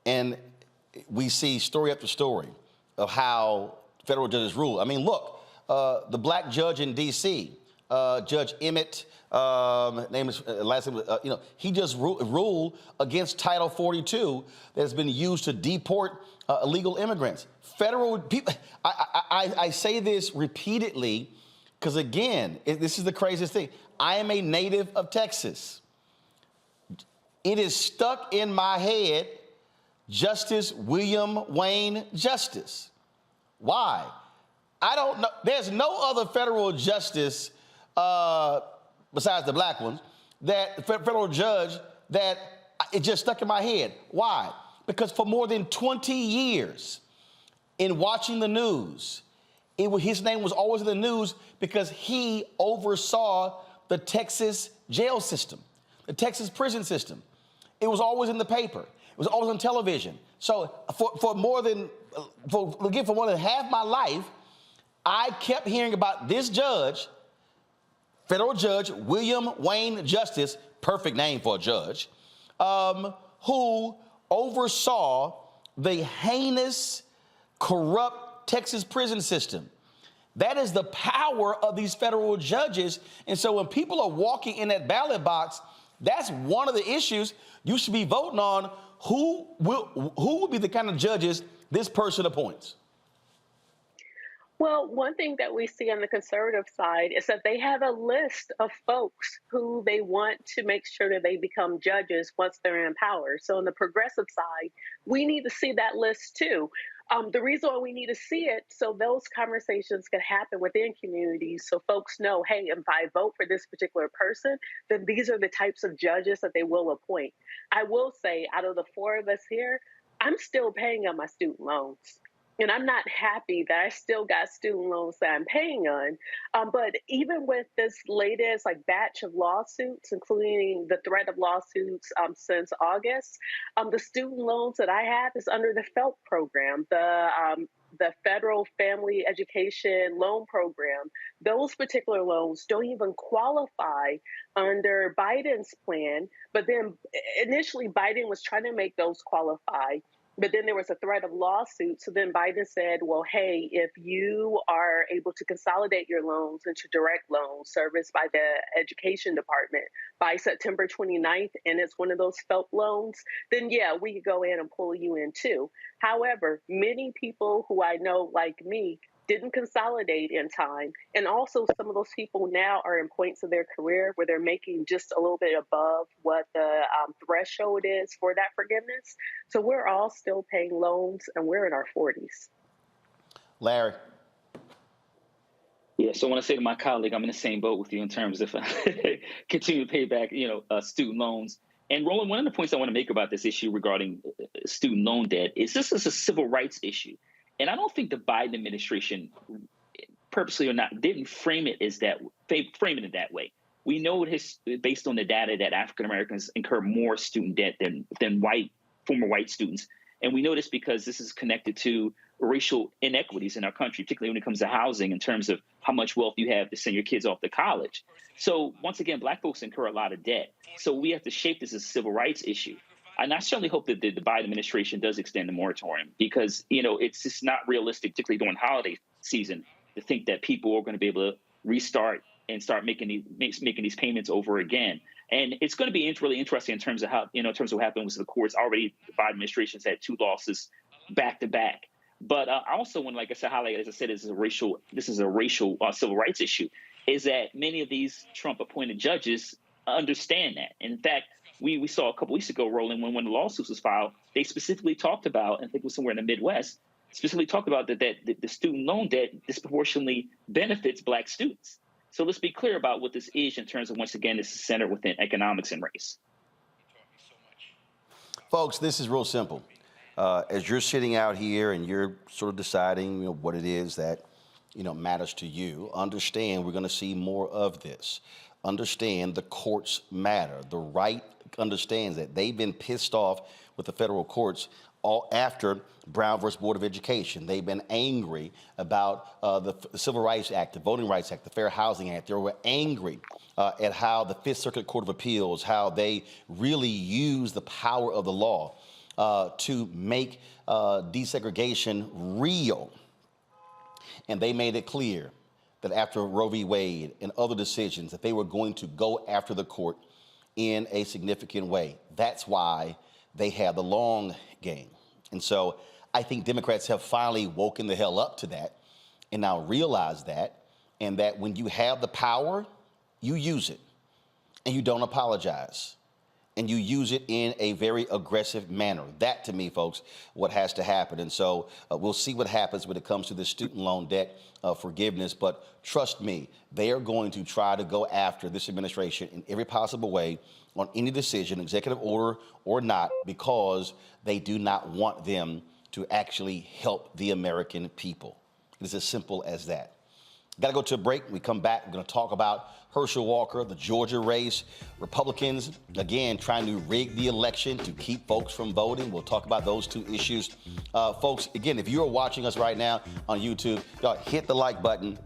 And we see story after story of how federal judges rule. I mean, look, the black judge in D.C., Judge Emmett, name is last name, he just ruled against Title 42 that's been used to deport illegal immigrants. Federal people. I say this repeatedly because again, this is the craziest thing. I am a native of Texas. It is stuck in my head. Justice William Wayne Justice. Why? I don't know. There's no other federal justice besides the black ones, that federal judge that it just stuck in my head. Why? Because for more than 20 years in watching the news, his name was always in the news because he oversaw the Texas jail system, the Texas prison system. It was always in the paper. It was always on television. So for more than half my life, I kept hearing about this judge, federal judge William Wayne Justice, perfect name for a judge, who oversaw the heinous, corrupt Texas prison system. That is the power of these federal judges. And so when people are walking in that ballot box, that's one of the issues you should be voting on. Who will be the kind of judges this person appoints? Well, one thing that we see on the conservative side is that they have a list of folks who they want to make sure that they become judges once they're in power. So on the progressive side, we need to see that list too. The reason why we need to see it, so those conversations can happen within communities, so folks know, hey, if I vote for this particular person, then these are the types of judges that they will appoint. I will say, out of the four of us here, I'm still paying on my student loans. And I'm not happy that I still got student loans that I'm paying on. But even with this latest batch of lawsuits, including the threat of lawsuits since August, the student loans that I have is under the FELP program, the Federal Family Education Loan Program. Those particular loans don't even qualify under Biden's plan. But then initially Biden was trying to make those qualify. But then there was a threat of lawsuit. So then Biden said, well, hey, if you are able to consolidate your loans into direct loans serviced by the education department by September 29th, and it's one of those FELP loans, then yeah, we could go in and pull you in too. However, many people who I know like me didn't consolidate in time. And also some of those people now are in points of their career where they're making just a little bit above what the threshold is for that forgiveness. So we're all still paying loans and we're in our 40s. Larry. Yeah, so I want to say to my colleague, I'm in the same boat with you in terms of continue to pay back, student loans. And Roland, one of the points I want to make about this issue regarding student loan debt is this is a civil rights issue. And I don't think the Biden administration, purposely or not, didn't frame it in that way. We know based on the data that African Americans incur more student debt than former white students. And we know this because this is connected to racial inequities in our country, particularly when it comes to housing in terms of how much wealth you have to send your kids off to college. So once again, Black folks incur a lot of debt. So we have to shape this as a civil rights issue. And I certainly hope that the Biden administration does extend the moratorium because, it's just not realistic, particularly during holiday season, to think that people are going to be able to restart and start making these payments over again. And it's going to be really interesting in terms of how, in terms of what happened with the courts. Already, the Biden administration's had 2 losses back to back. But I also want to, like I said, highlight, as I said, this is a racial civil rights issue, is that many of these Trump-appointed judges understand that. In fact, we saw a couple weeks ago, Roland, when the lawsuit was filed, they specifically talked about, and I think it was somewhere in the Midwest, specifically talked about that the student loan debt disproportionately benefits Black students. So let's be clear about what this is in terms of, once again, this is centered within economics and race. Folks, this is real simple. As you're sitting out here and you're sort of deciding what it is that matters to you, understand we're going to see more of this. Understand the courts matter. The right understands that. They've been pissed off with the federal courts all after Brown versus Board of Education. They've been angry about the Civil Rights Act, the Voting Rights Act, the Fair Housing Act. They were angry at how the Fifth Circuit Court of Appeals, how they really use the power of the law to make desegregation real. And they made it clear that after Roe v. Wade and other decisions, that they were going to go after the court in a significant way. That's why they had the long game. And so I think Democrats have finally woken the hell up to that and now realize that, and that when you have the power, you use it and you don't apologize. And you use it in a very aggressive manner. That, to me, folks, what has to happen. And so we'll see what happens when it comes to the student loan debt forgiveness. But trust me, they are going to try to go after this administration in every possible way on any decision, executive order or not, because they do not want them to actually help the American people. It is as simple as that. Got to go to a break. When we come back, we're going to talk about Herschel Walker, the Georgia race, Republicans, again, trying to rig the election to keep folks from voting. We'll talk about those two issues. Folks, again, if you're watching us right now on YouTube, hit the like button.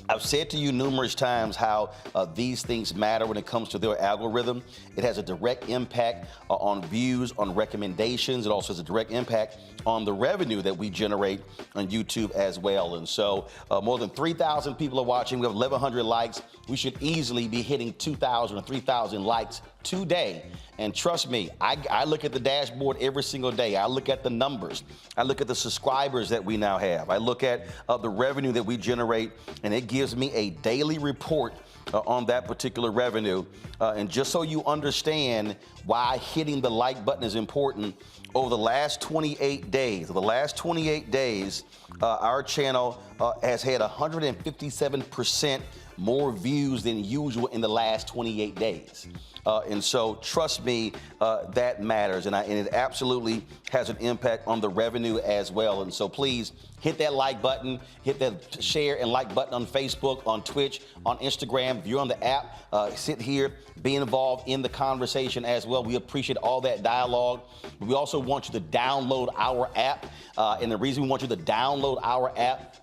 I've said to you numerous times how these things matter when it comes to their algorithm. It has a direct impact on views, on recommendations. It also has a direct impact on the revenue that we generate on YouTube as well. And so more than 3,000 people are watching. We have 1,100 likes. We should easily be hitting 2,000 or 3,000 likes today. And trust me, I look at the dashboard every single day. I look at the numbers. I look at the subscribers that we now have. I look at the revenue that we generate, and it gives me a daily report on that particular revenue. And just so you understand why hitting the like button is important, over the last 28 days, our channel has had 157% more views than usual in the last 28 days. And so trust me, that matters. And it absolutely has an impact on the revenue as well. And so please hit that like button, hit that share and like button on Facebook, on Twitch, on Instagram. If you're on the app, sit here, be involved in the conversation as well. We appreciate all that dialogue. We also want you to download our app. And the reason we want you to download our app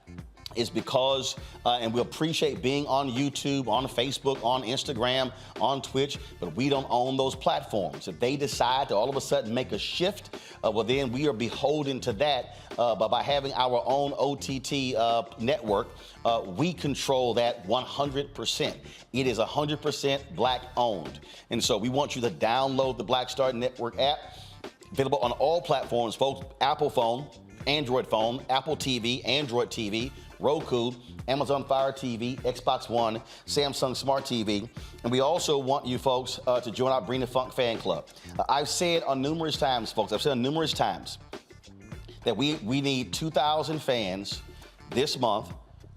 is because, and we appreciate being on YouTube, on Facebook, on Instagram, on Twitch, but we don't own those platforms. If they decide to all of a sudden make a shift, well, then we are beholden to that. But by having our own OTT network, we control that 100%. It is 100% Black owned. And so we want you to download the Black Star Network app, available on all platforms, folks. Apple phone, Android phone, Apple TV, Android TV, Roku, Amazon Fire TV, Xbox One, Samsung Smart TV. And we also want you folks to join our Bring the Funk fan club. I've said on numerous times, folks, that we need 2,000 fans this month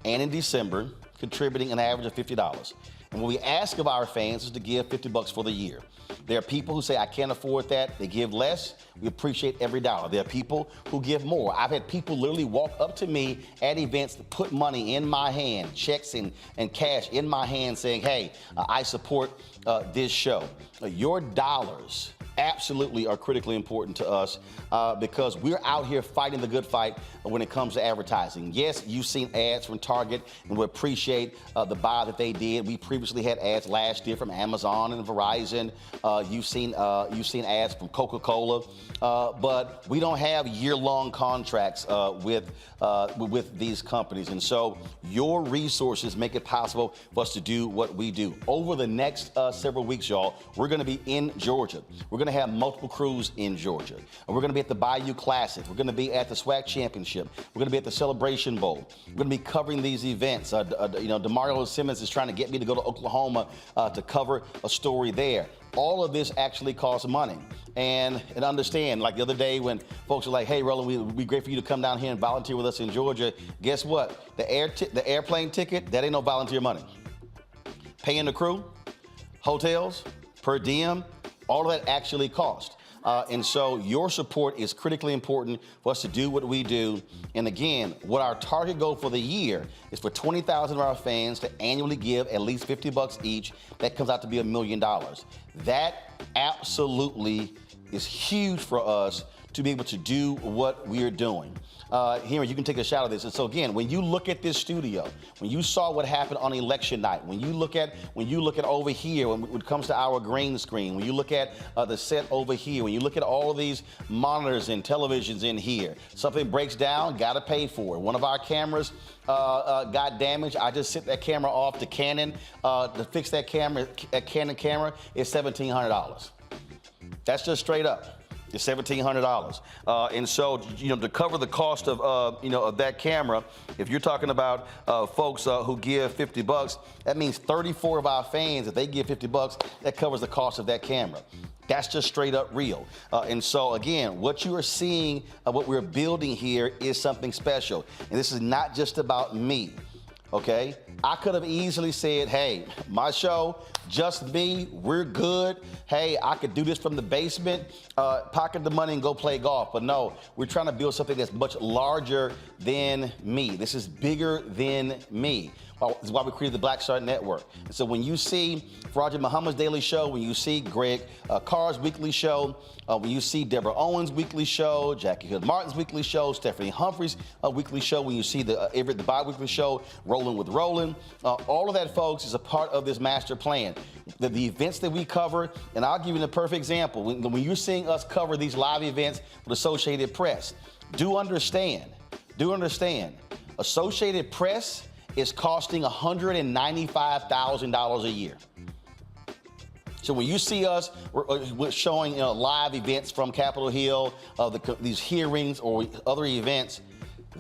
and in December, contributing an average of $50. And what we ask of our fans is to give $50 for the year. There are people who say, I can't afford that. They give less. We appreciate every dollar. There are people who give more. I've had people literally walk up to me at events to put money in my hand, checks and cash in my hand, saying, hey, I support this show. Your dollars absolutely are critically important to us because we're out here fighting the good fight when it comes to advertising. Yes, you've seen ads from Target, and we appreciate the buy that they did. We previously had ads last year from Amazon and Verizon. You've seen ads from Coca-Cola, but we don't have year-long contracts with these companies. And so your resources make it possible for us to do what we do. Over the next several weeks, y'all, we're going to be in Georgia. We're going to have multiple crews in Georgia. And we're going to be at the Bayou Classic. We're going to be at the SWAC Championship. We're going to be at the Celebration Bowl. We're going to be covering these events. DeMario Simmons is trying to get me to go to Oklahoma to cover a story there. All of this actually costs money. And understand, like the other day when folks were like, hey, Roland, it would be great for you to come down here and volunteer with us in Georgia. Guess what? The airplane ticket, that ain't no volunteer money. Paying the crew, hotels, per diem, all of that actually costs. And so your support is critically important for us to do what we do. And again, what our target goal for the year is for 20,000 of our fans to annually give at least $50 each. That comes out to be $1 million. That absolutely is huge for us to be able to do what we're doing. Henry, you can take a shot of this. And so again, when you look at this studio, when you saw what happened on election night, when you look at over here, when it comes to our green screen, when you look at the set over here, when you look at all these monitors and televisions in here, something breaks down, gotta pay for it. One of our cameras got damaged. I just sent that camera off to Canon. To fix that Canon camera is $1,700. That's just straight up. It's $1,700, and so to cover the cost of of that camera, if you're talking about folks who give $50, that means 34 of our fans, if they give $50, that covers the cost of that camera. That's just straight up real. And so again, what you are seeing, what we're building here is something special, and this is not just about me. Okay, I could have easily said, hey, my show, just me, we're good. Hey, I could do this from the basement, pocket the money and go play golf. But no, we're trying to build something that's much larger than me. This is bigger than me. This is why we created the Black Star Network. And so when you see Faraja Muhammad's daily show, when you see Greg Carr's weekly show, when you see Deborah Owens' weekly show, Jackie Hood Martin's weekly show, Stephanie Humphrey's weekly show, when you see the Everett the bi-weekly show, Rolling with Roland, all of that, folks, is a part of this master plan. The events that we cover, and I'll give you a perfect example. When you're seeing us cover these live events with Associated Press, do understand, Associated Press is costing $195,000 a year. So when you see us showing live events from Capitol Hill, these hearings or other events,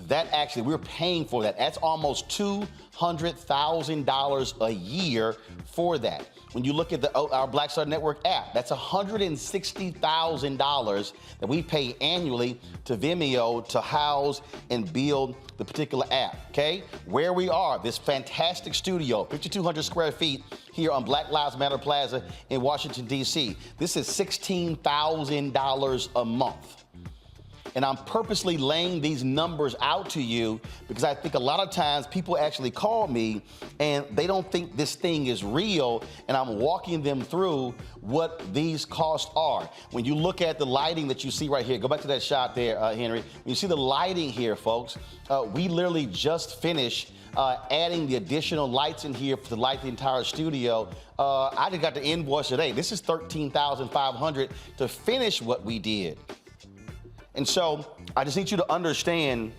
that actually, we're paying for that. That's almost $200,000 a year for that. When you look at our Black Star Network app, that's $160,000 that we pay annually to Vimeo to house and build the particular app, okay? Where we are, this fantastic studio, 5,200 square feet here on Black Lives Matter Plaza in Washington, D.C. This is $16,000 a month. And I'm purposely laying these numbers out to you because I think a lot of times people actually call me and they don't think this thing is real, and I'm walking them through what these costs are. When you look at the lighting that you see right here, go back to that shot there, Henry. When you see the lighting here, folks, we literally just finished adding the additional lights in here to light the entire studio. I just got the invoice today. This is $13,500 to finish what we did. And so I just need you to understand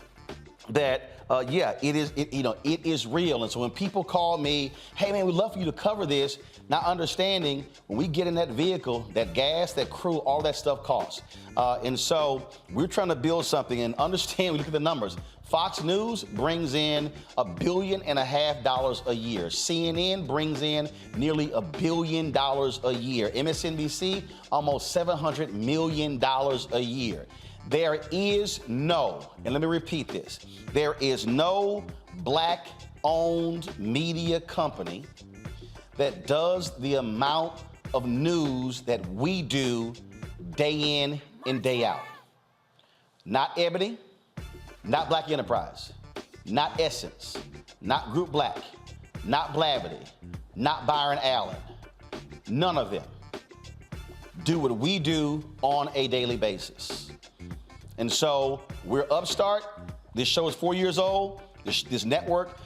that, it is real. And so when people call me, hey man, we'd love for you to cover this, not understanding when we get in that vehicle, that gas, that crew, all that stuff costs. And so we're trying to build something, and understand, we look at the numbers. Fox News brings in $1.5 billion a year. CNN brings in nearly $1 billion a year. MSNBC, almost $700 million a year. There is no, and let me repeat this, there is no Black-owned media company that does the amount of news that we do day in and day out. Not Ebony, not Black Enterprise, not Essence, not Group Black, not Blavity, not Byron Allen. None of them do what we do on a daily basis. And so we're upstart. This show is 4 years old. This network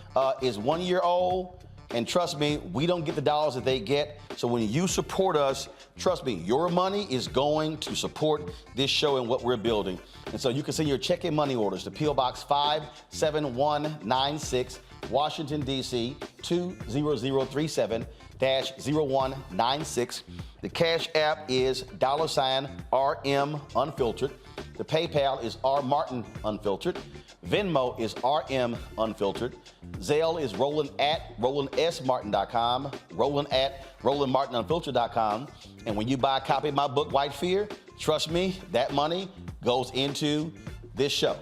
is 1 year old. And trust me, we don't get the dollars that they get. So when you support us, trust me, your money is going to support this show and what we're building. And so you can send your check and money orders to P.O. Box 57196, Washington, D.C. 20037-0196. The Cash App is $RM Unfiltered. The PayPal is R Martin Unfiltered. Venmo is RM Unfiltered. Zelle is Roland@RolandSMartin.com. Roland@RolandMartinUnfiltered.com. And when you buy a copy of my book, White Fear, trust me, that money goes into this show.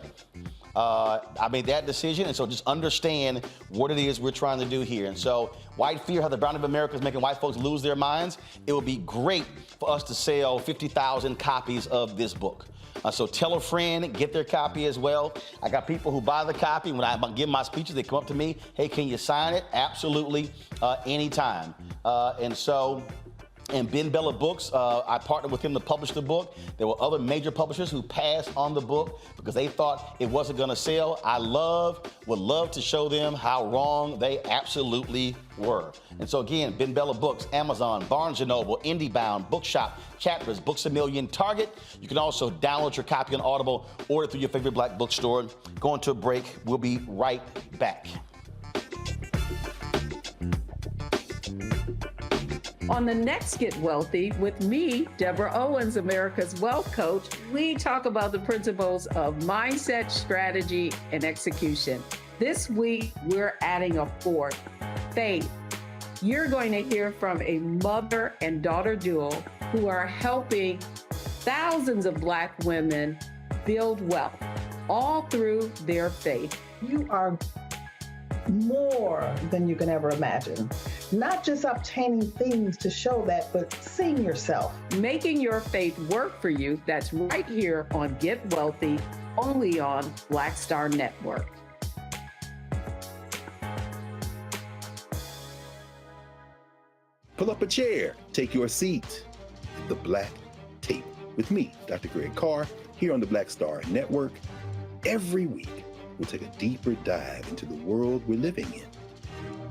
I made that decision, and so just understand what it is we're trying to do here. And so White Fear, how the Browning of America is making white folks lose their minds. It would be great for us to sell 50,000 copies of this book. So tell a friend, get their copy as well. I got people who buy the copy. When I give my speeches, they come up to me, hey, can you sign it? Absolutely, anytime. And so And Ben Bella Books, I partnered with him to publish the book. There were other major publishers who passed on the book because they thought it wasn't going to sell. I would love to show them how wrong they absolutely were. And so again, Ben Bella Books, Amazon, Barnes & Noble, IndieBound, Bookshop, Chapters, Books A Million, Target. You can also download your copy on Audible, order through your favorite black bookstore. Going to a break. We'll be right back. On the next Get Wealthy with me, Deborah Owens, America's Wealth Coach, we talk about the principles of mindset, strategy, and execution. This week, we're adding a fourth, faith. You're going to hear from a mother and daughter duo who are helping thousands of Black women build wealth, all through their faith. You are more than you can ever imagine. Not just obtaining things to show that, but seeing yourself. Making your faith work for you. That's right here on Get Wealthy, only on Black Star Network. Pull up a chair, take your seat at the Black Table with me, Dr. Greg Carr, here on the Black Star Network. Every week, we'll take a deeper dive into the world we're living in.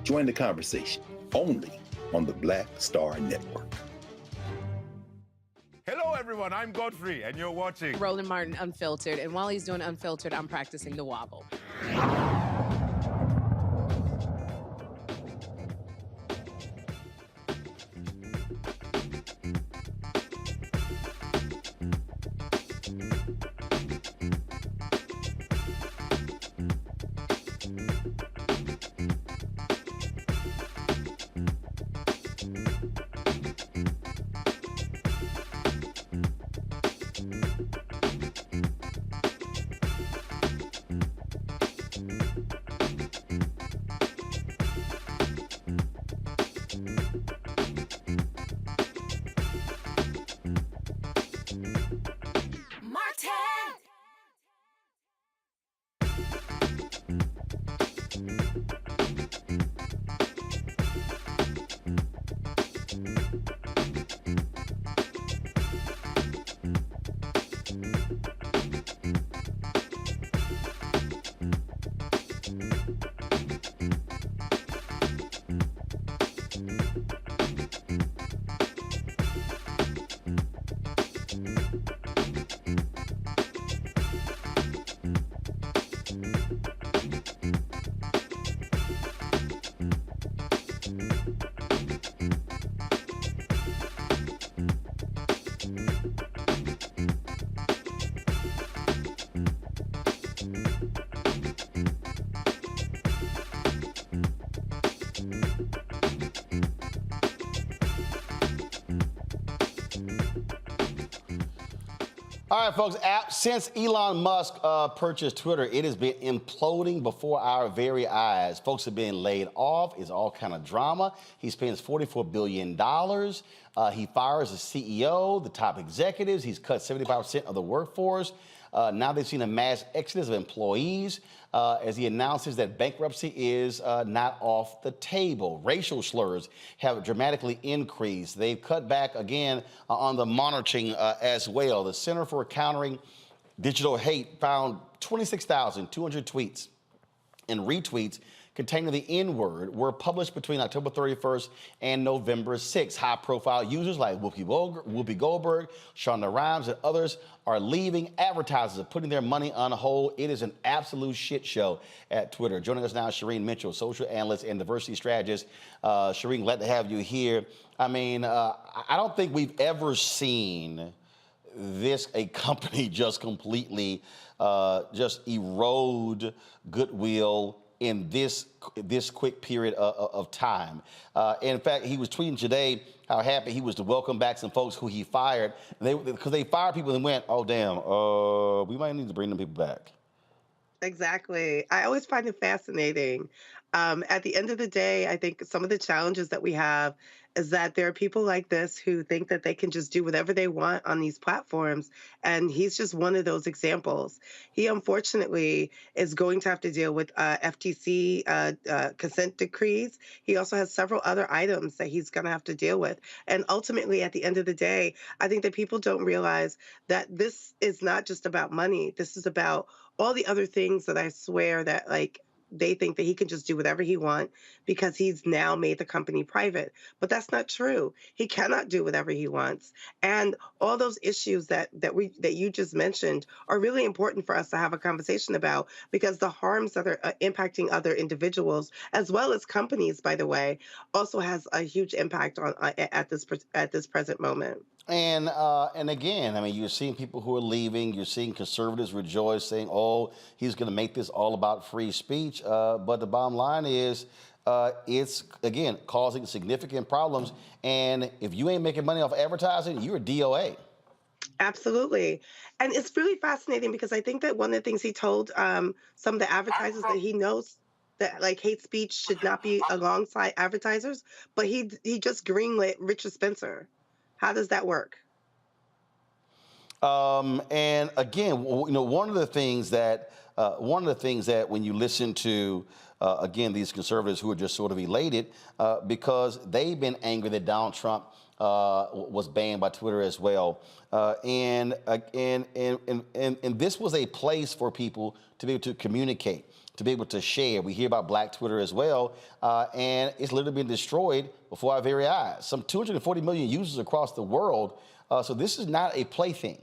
Join the conversation only on the Black Star Network. Hello, everyone. I'm Godfrey, and you're watching Roland Martin Unfiltered. And while he's doing Unfiltered, I'm practicing the wobble. All right, folks, since Elon Musk purchased Twitter, it has been imploding before our very eyes. Folks are being laid off. It's all kind of drama. He spends $44 billion. He fires the CEO, the top executives. He's cut 75% of the workforce. Now they've seen a mass exodus of employees as he announces that bankruptcy is not off the table. Racial slurs have dramatically increased. They've cut back again on the monitoring as well. The Center for Countering Digital Hate found 26,200 tweets and retweets containing the N-word were published between October 31st and November 6th. High-profile users like Whoopi Goldberg, Shonda Rhimes, and others are leaving. Advertisers are putting their money on hold. It is an absolute shit show at Twitter. Joining us now is Shireen Mitchell, social analyst and diversity strategist. Shireen, glad to have you here. I mean, I don't think we've ever seen a company just completely just erode goodwill in this quick period of time. In fact, he was tweeting today how happy he was to welcome back some folks who he fired. Because they fired people and went, oh, damn, we might need to bring them people back. Exactly. I always find it fascinating At the end of the day, I think some of the challenges that we have is that there are people like this who think that they can just do whatever they want on these platforms. And he's just one of those examples. He unfortunately is going to have to deal with FTC consent decrees. He also has several other items that he's going to have to deal with. And ultimately, at the end of the day, I think that people don't realize that this is not just about money. This is about all the other things that I swear that, like, they think that he can just do whatever he wants because he's now made the company private. But that's not true. He cannot do whatever he wants. And all those issues that you just mentioned are really important for us to have a conversation about, because the harms that are impacting other individuals, as well as companies, by the way, also has a huge impact on at this present moment. And again, I mean, you're seeing people who are leaving. You're seeing conservatives rejoice, saying, "Oh, he's going to make this all about free speech." But the bottom line is, it's again causing significant problems. And if you ain't making money off advertising, you're a DOA. Absolutely. And it's really fascinating because I think that one of the things he told some of the advertisers that he knows that, like, hate speech should not be alongside advertisers, but he just greenlit Richard Spencer. How does that work? And again, one of the things that when you listen to again these conservatives who are just sort of elated because they've been angry that Donald Trump was banned by Twitter as well, and this was a place for people to be able to communicate, to be able to share. We hear about Black Twitter as well, and it's literally been destroyed before our very eyes. Some 240 million users across the world. So this is not a plaything.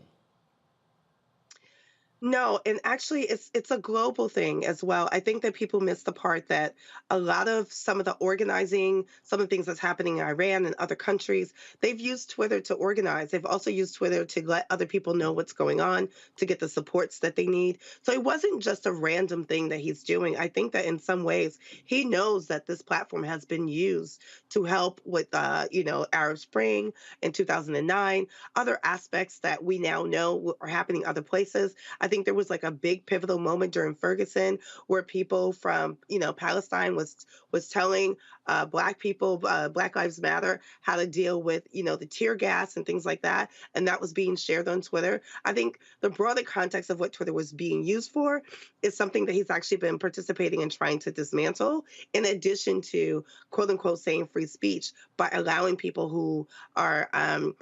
No, and actually it's a global thing as well. I think that people miss the part that a lot of some of the organizing, some of the things that's happening in Iran and other countries, they've used Twitter to organize. They've also used Twitter to let other people know what's going on, to get the supports that they need. So it wasn't just a random thing that he's doing. I think that in some ways he knows that this platform has been used to help with, Arab Spring in 2009, other aspects that we now know are happening other places. I think there was like a big pivotal moment during Ferguson where people from, Palestine was telling Black people, Black Lives Matter, how to deal with, the tear gas and things like that. And that was being shared on Twitter. I think the broader context of what Twitter was being used for is something that he's actually been participating in trying to dismantle, in addition to, quote unquote, saying free speech by allowing people who are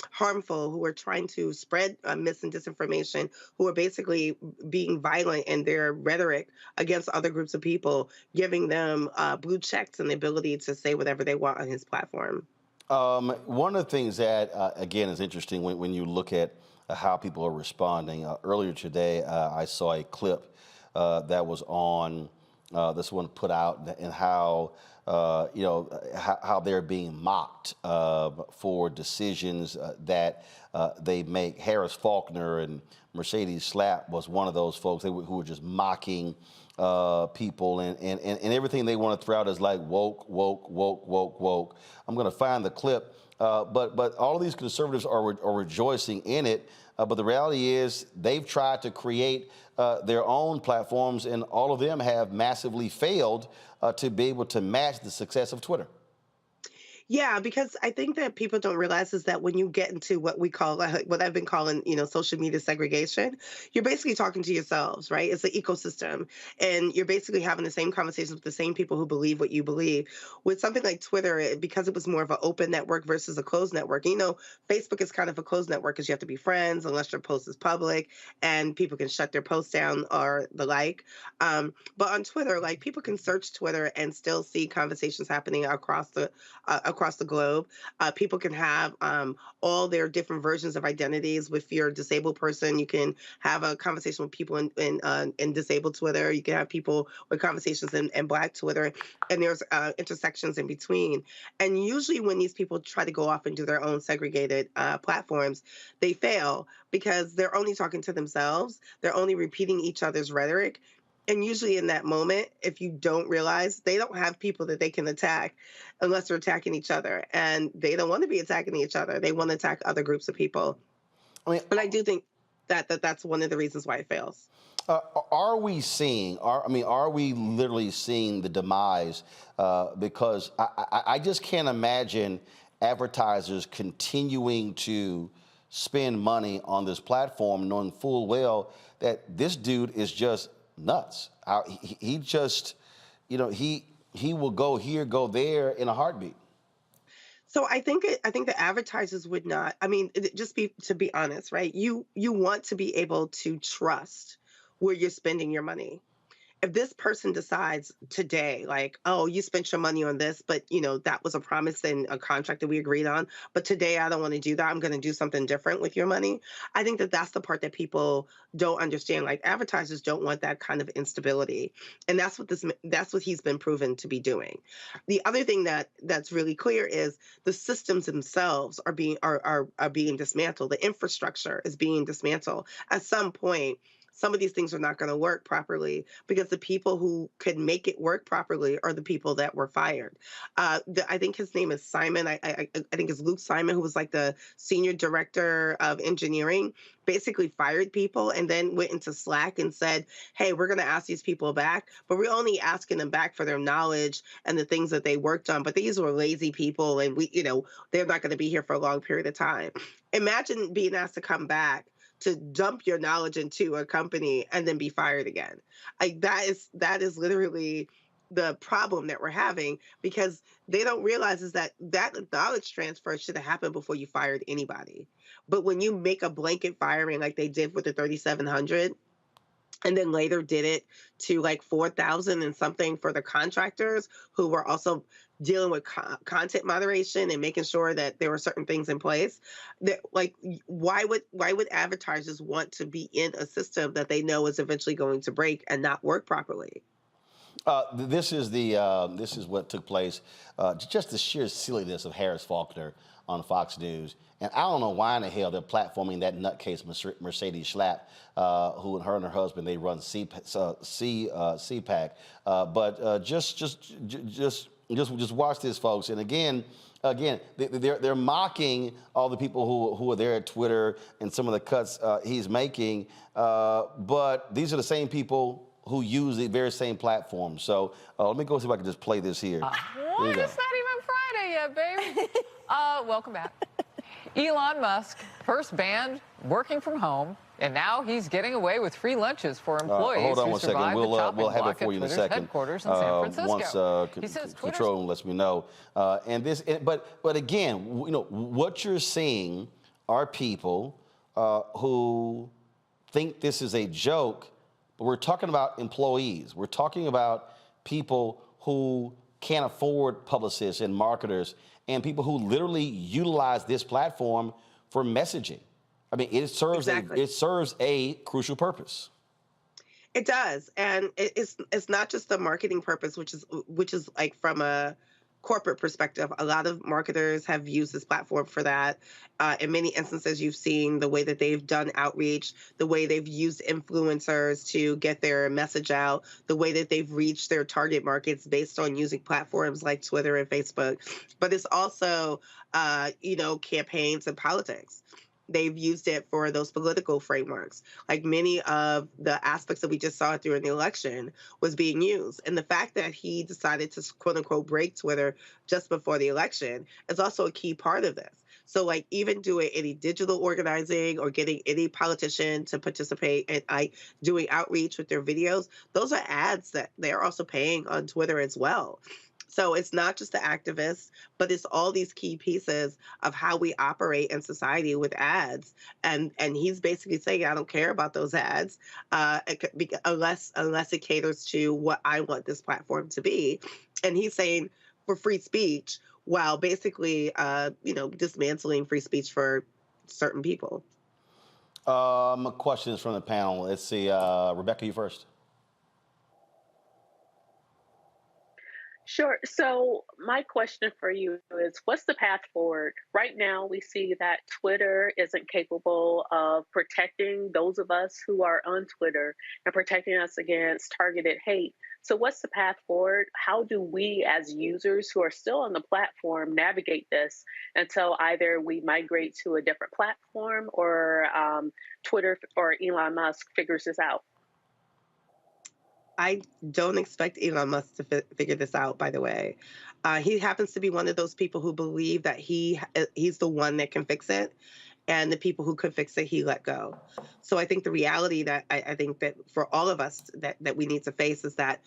harmful, who are trying to spread mis and disinformation, who are basically being violent in their rhetoric against other groups of people, giving them blue checks and the ability to say whatever they want on his platform. One of the things that, again, is interesting when you look at how people are responding. Earlier today, I saw a clip that was on this one put out, and how how they're being mocked for decisions that they make. Harris Faulkner and Mercedes Slapp was one of those folks who were just mocking people, and everything they want to throw out is like woke. I'm going to find the clip, but all of these conservatives are rejoicing in it. But the reality is they've tried to create their own platforms, and all of them have massively failed to be able to match the success of Twitter. Yeah, because I think that people don't realize is that when you get into what we call, what I've been calling, social media segregation, you're basically talking to yourselves, right? It's an ecosystem, and you're basically having the same conversations with the same people who believe what you believe. With something like Twitter, because it was more of an open network versus a closed network, Facebook is kind of a closed network because you have to be friends unless your post is public, and people can shut their posts down or the like. But on Twitter, like, people can search Twitter and still see conversations happening across the globe. People can have all their different versions of identities. If you're a disabled person, you can have a conversation with people in disabled Twitter. You can have people with conversations in Black Twitter, and there's intersections in between. And usually when these people try to go off and do their own segregated platforms, they fail because they're only talking to themselves. They're only repeating each other's rhetoric. And usually in that moment, if you don't realize, they don't have people that they can attack unless they're attacking each other. And they don't want to be attacking each other. They want to attack other groups of people. But I do think that's one of the reasons why it fails. Are we literally seeing the demise? Because I just can't imagine advertisers continuing to spend money on this platform, knowing full well that this dude is just nuts. He just, he will go here, go there in a heartbeat. So I think the advertisers would not. I mean, to be honest, right? You want to be able to trust where you're spending your money. If this person decides today, like, oh, you spent your money on this, but that was a promise and a contract that we agreed on, but today I don't want to do that. I'm going to do something different with your money. I think that's the part that people don't understand. Like, advertisers don't want that kind of instability, and that's what he's been proven to be doing. The other thing that's really clear is the systems themselves are being dismantled. The infrastructure is being dismantled. At some point, some of these things are not going to work properly because the people who could make it work properly are the people that were fired. I think his name is Simon. I think it's Luke Simon, who was like the senior director of engineering, basically fired people and then went into Slack and said, hey, we're going to ask these people back, but we're only asking them back for their knowledge and the things that they worked on. But these were lazy people, and they're not going to be here for a long period of time. Imagine being asked to come back to dump your knowledge into a company and then be fired again. Like, that is literally the problem that we're having, because they don't realize is that knowledge transfer should have happened before you fired anybody. But when you make a blanket firing like they did with the 3,700, and then later did it to like 4,000 and something for the contractors who were also dealing with content moderation and making sure that there were certain things in place, that, like, why would advertisers want to be in a system that they know is eventually going to break and not work properly? This is what took place. Just the sheer silliness of Harris Faulkner on Fox News. And I don't know why in the hell they're platforming that nutcase Mercedes Schlapp, who and her husband, they run CPAC. But just watch this, folks. And again, they're mocking all the people who are there at Twitter and some of the cuts he's making. But these are the same people who use the very same platform. So let me go see if I can just play this here. What? It's not even Friday yet, baby. Welcome back. Elon Musk first banned working from home, and now he's getting away with free lunches for employees. Hold on who one second. We'll have it for you in a second. Headquarters in San Francisco. Once he says control lets me know. But again, what you're seeing are people who think this is a joke, but we're talking about employees. We're talking about people who can't afford publicists and marketers, and people who literally utilize this platform for messaging. I mean, it serves a crucial purpose. It does, and it's not just the marketing purpose, which is like from a corporate perspective. A lot of marketers have used this platform for that. In many instances, you've seen the way that they've done outreach, the way they've used influencers to get their message out, the way that they've reached their target markets based on using platforms like Twitter and Facebook. But it's also, campaigns and politics. They've used it for those political frameworks. Like, many of the aspects that we just saw during the election was being used. And the fact that he decided to, quote unquote, break Twitter just before the election is also a key part of this. So, like, even doing any digital organizing or getting any politician to participate in doing outreach with their videos, those are ads that they're also paying on Twitter as well. So it's not just the activists, but it's all these key pieces of how we operate in society with ads. And he's basically saying, I don't care about those ads unless it caters to what I want this platform to be. And he's saying for free speech, while basically, dismantling free speech for certain people. Questions from the panel. Let's see, Rebecca, you first. Sure. So my question for you is, what's the path forward? Right now, we see that Twitter isn't capable of protecting those of us who are on Twitter and protecting us against targeted hate. So what's the path forward? How do we as users who are still on the platform navigate this until either we migrate to a different platform or Twitter or Elon Musk figures this out? I don't expect Elon Musk to figure this out, by the way. He happens to be one of those people who believe that he's the one that can fix it, and the people who could fix it, he let go. So I think the reality that I think that for all of us that we need to face is that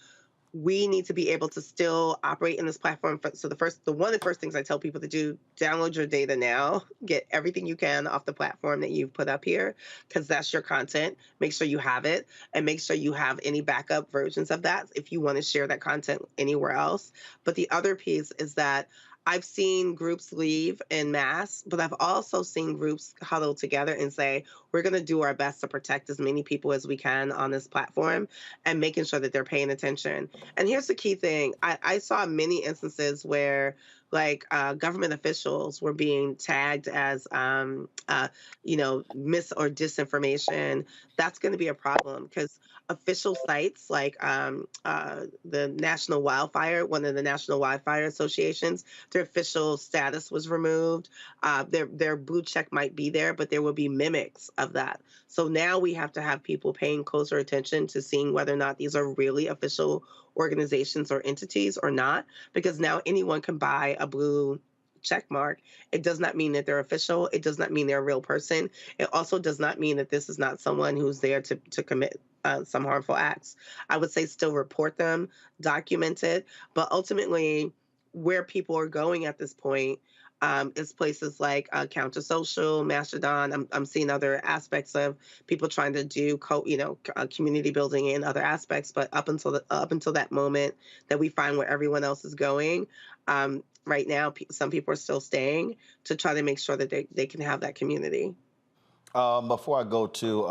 we need to be able to still operate in this platform. So one of the first things I tell people to do, download your data now, get everything you can off the platform that you've put up here, because that's your content. Make sure you have it, and make sure you have any backup versions of that if you want to share that content anywhere else. But the other piece is that I've seen groups leave en masse, but I've also seen groups huddle together and say, we're going to do our best to protect as many people as we can on this platform, and making sure that they're paying attention. And here's the key thing. I saw many instances where government officials were being tagged as, mis or disinformation. That's going to be a problem, because official sites like the National Wildfire, one of the National Wildfire Associations, their official status was removed. Their blue check might be there, but there will be mimics of that. So now we have to have people paying closer attention to seeing whether or not these are really official organizations or entities or not, because now anyone can buy a blue check mark. It does not mean that they're official. It does not mean they're a real person. It also does not mean that this is not someone who's there to commit some harmful acts. I would say still report them, document it, but ultimately where people are going at this point is places like Counter Social, Mastodon. I'm seeing other aspects of people trying to do community building and other aspects. But up until that moment that we find where everyone else is going, right now some people are still staying to try to make sure that they can have that community. Before I go to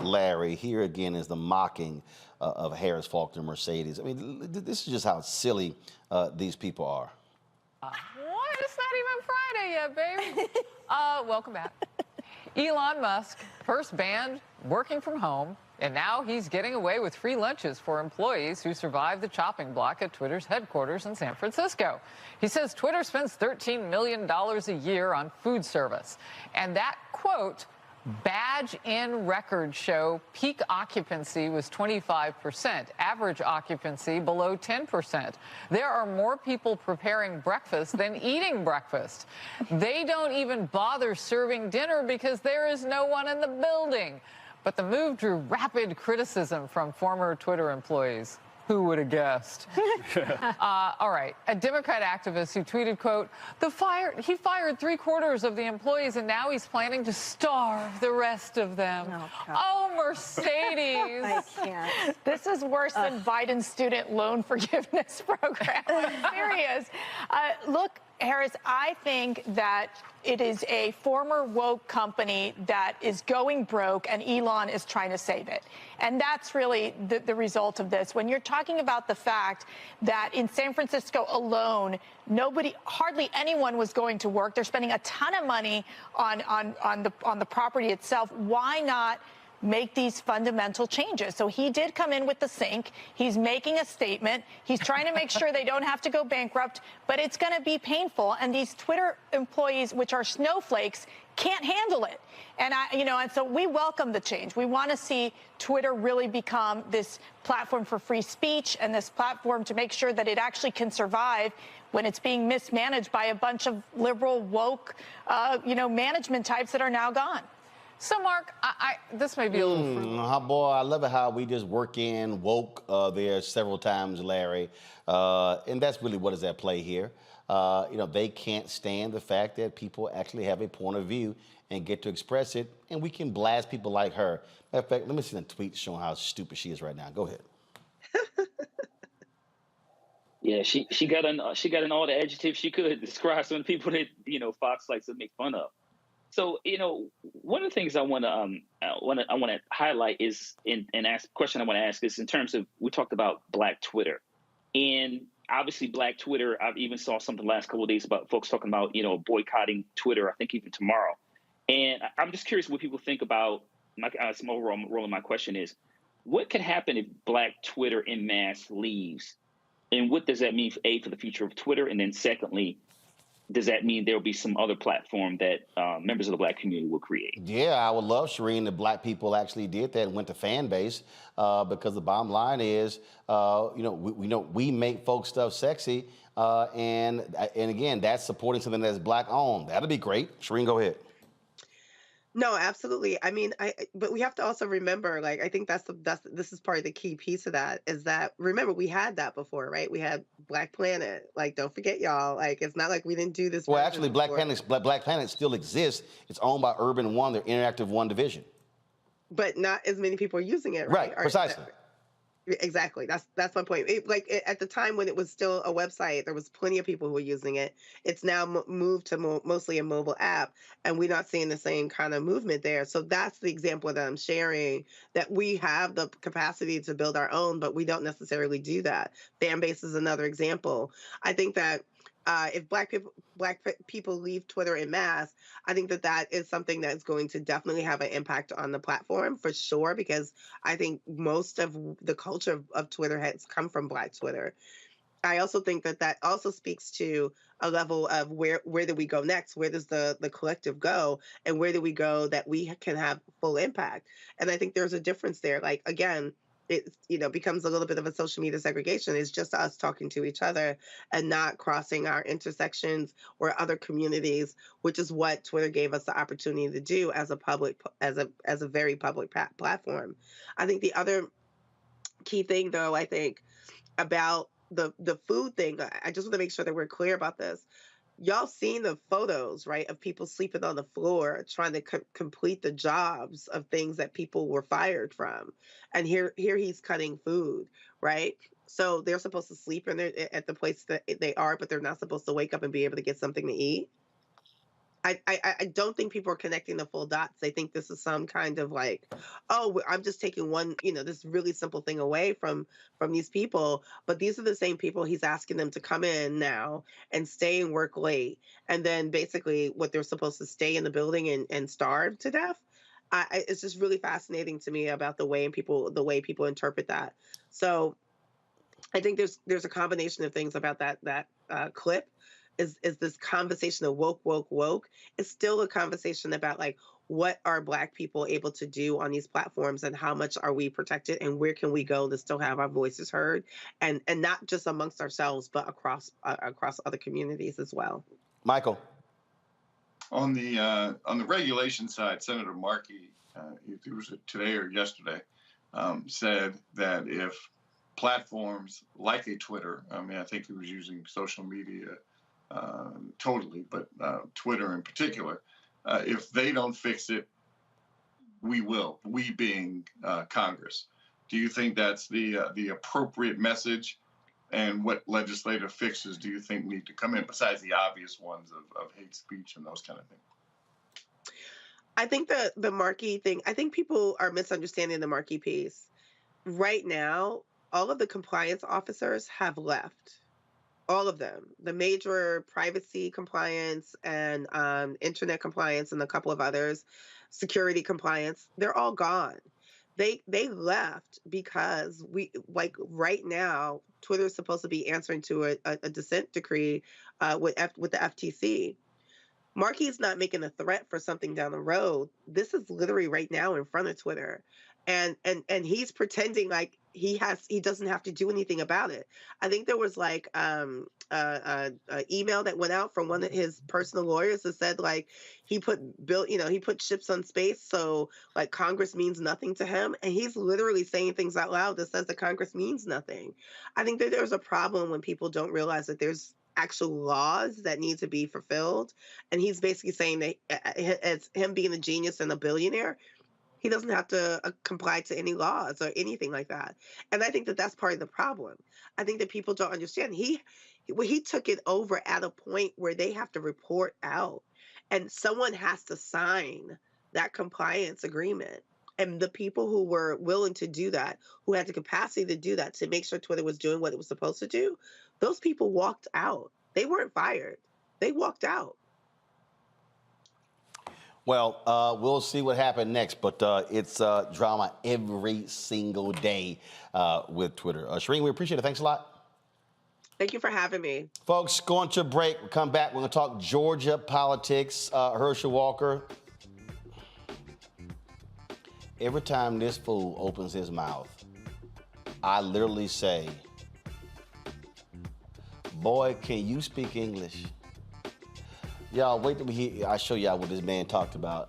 Larry, here again is the mocking of Harris, Faulkner, Mercedes. I mean, this is just how silly these people are. What? It's not even Friday yet, baby. Welcome back. Elon Musk first banned working from home, and now he's getting away with free lunches for employees who survived the chopping block at Twitter's headquarters in San Francisco. He says Twitter spends $13 million a year on food service. And that, quote, badge-in records show peak occupancy was 25%, average occupancy below 10%. There are more people preparing breakfast than eating breakfast. They don't even bother serving dinner because there is no one in the building. But the move drew rapid criticism from former Twitter employees. Who would have guessed? All right. A Democrat activist who tweeted, quote, he fired 3/4 of the employees, and now he's planning to starve the rest of them. Oh, Mercedes. I can't. This is worse than Biden's student loan forgiveness program. I'm serious. Look, Harris, I think that it is a former woke company that is going broke, and Elon is trying to save it. And that's really the result of this. When you're talking about the fact that in San Francisco alone, hardly anyone was going to work. They're spending a ton of money on the property itself. Why not make these fundamental changes? So he did come in with the sink. He's making a statement. He's trying to make sure they don't have to go bankrupt, but it's going to be painful. And these Twitter employees, which are snowflakes, can't handle it. And and so we welcome the change. We want to see Twitter really become this platform for free speech and this platform to make sure that it actually can survive when it's being mismanaged by a bunch of liberal, woke, management types that are now gone. So, Mark, this may be a little fruitful. Boy, I love it how we just work in woke there several times, Larry. And that's really what is at play here. They can't stand the fact that people actually have a point of view and get to express it, and we can blast people like her. Matter of fact, let me see the tweet showing how stupid she is right now. Go ahead. Yeah, she got in all the adjectives she could describe some people that Fox likes to make fun of. So, one of the things I want to highlight is and ask the question I want to ask is in terms of, we talked about Black Twitter, and obviously Black Twitter. I've even saw something the last couple of days about folks talking about boycotting Twitter. I think even tomorrow, and I'm just curious what people think about. My overall my question is, what can happen if Black Twitter en masse leaves, and what does that mean for the future of Twitter, and then secondly, does that mean there'll be some other platform that members of the Black community will create? Yeah, I would love, Shireen, that Black people actually did that and went to fan base, because the bottom line is, we make folk stuff sexy, and again, that's supporting something that's Black owned. That'd be great. Shireen, go ahead. No, absolutely. I mean, but we have to also remember, like, I think this is part of the key piece of that is that, remember, we had that before, right? We had Black Planet. Like, don't forget, y'all. Like, it's not like we didn't do this. Well, actually, Black Planet still exists. It's owned by Urban One, their Interactive One division. But not as many people are using it, right? Right, precisely. Exactly. That's my point. At the time when it was still a website, there was plenty of people who were using it. It's now moved to mostly a mobile app, and we're not seeing the same kind of movement there. So that's the example that I'm sharing, that we have the capacity to build our own, but we don't necessarily do that. Fanbase is another example. I think that if Black people leave Twitter en masse, I think that is something that's going to definitely have an impact on the platform for sure, because I think most of the culture of Twitter has come from Black Twitter. I also think that also speaks to a level of where do we go next? Where does the collective go? And where do we go that we can have full impact? And I think there's a difference there. Like, again, it becomes a little bit of a social media segregation. It's just us talking to each other and not crossing our intersections or other communities, which is what Twitter gave us the opportunity to do as a very public platform. I think the other key thing, though, I think about the food thing, I just want to make sure that we're clear about this. Y'all seen the photos, right, of people sleeping on the floor trying to complete the jobs of things that people were fired from. And here he's cutting food, right? So they're supposed to sleep at the place that they are, but they're not supposed to wake up and be able to get something to eat. I don't think people are connecting the full dots. They think this is some kind of like, oh, I'm just taking one, this really simple thing away from these people. But these are the same people he's asking them to come in now and stay and work late. And then basically what they're supposed to stay in the building and starve to death. It's just really fascinating to me about the way people interpret that. So I think there's a combination of things about that clip. Is this conversation of woke. It's still a conversation about, like, what are Black people able to do on these platforms, and how much are we protected, and where can we go to still have our voices heard, and not just amongst ourselves, but across other communities as well. Michael. On the regulation side, Senator Markey, it was today or yesterday, said that if platforms like a Twitter, I think he was using social media totally, but Twitter in particular, if they don't fix it, we will. We being Congress. Do you think that's the appropriate message? And what legislative fixes do you think need to come in besides the obvious ones of hate speech and those kind of things? I think the Markey thing, I think people are misunderstanding the Markey piece. Right now, all of the compliance officers have left. All of them, the major privacy compliance and internet compliance and a couple of others, security compliance, they're all gone. They left because right now, Twitter is supposed to be answering to a dissent decree with the FTC. Markey is not making a threat for something down the road. This is literally right now in front of Twitter. And he's pretending like he doesn't have to do anything about it. I think there was like an email that went out from one of his personal lawyers that said like he put ships on space, so like Congress means nothing to him, and he's literally saying things out loud that says that Congress means nothing. I think that there's a problem when people don't realize that there's actual laws that need to be fulfilled, and he's basically saying that as him being a genius and a billionaire, he doesn't have to comply to any laws or anything like that. And I think that that's part of the problem. I think that people don't understand. He took it over at a point where they have to report out, and someone has to sign that compliance agreement. And the people who were willing to do that, who had the capacity to do that, to make sure Twitter was doing what it was supposed to do, those people walked out. They weren't fired. They walked out. Well, we'll see what happened next, but it's drama every single day with Twitter. Shireen, we appreciate it. Thanks a lot. Thank you for having me. Folks, going to a break. We'll come back. We're going to talk Georgia politics. Herschel Walker. Every time this fool opens his mouth, I literally say, boy, can you speak English? Y'all, wait till I show y'all what this man talked about.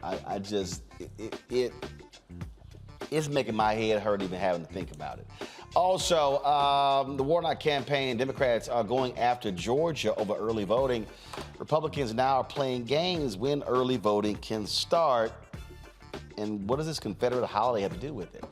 It's making my head hurt even having to think about it. Also, the Warnock campaign, Democrats are going after Georgia over early voting. Republicans now are playing games when early voting can start. And what does this Confederate holiday have to do with it?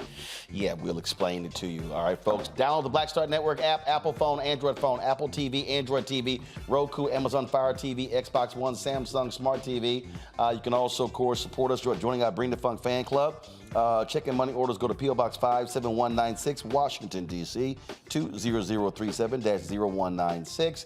Yeah, we'll explain it to you. All right, folks. Download the Black Star Network app, Apple phone, Android phone, Apple TV, Android TV, Roku, Amazon Fire TV, Xbox One, Samsung Smart TV. You can also, of course, support us joining our Bring the Funk fan club. Check and money orders go to P.O. Box 57196, Washington, D.C., 20037-0196.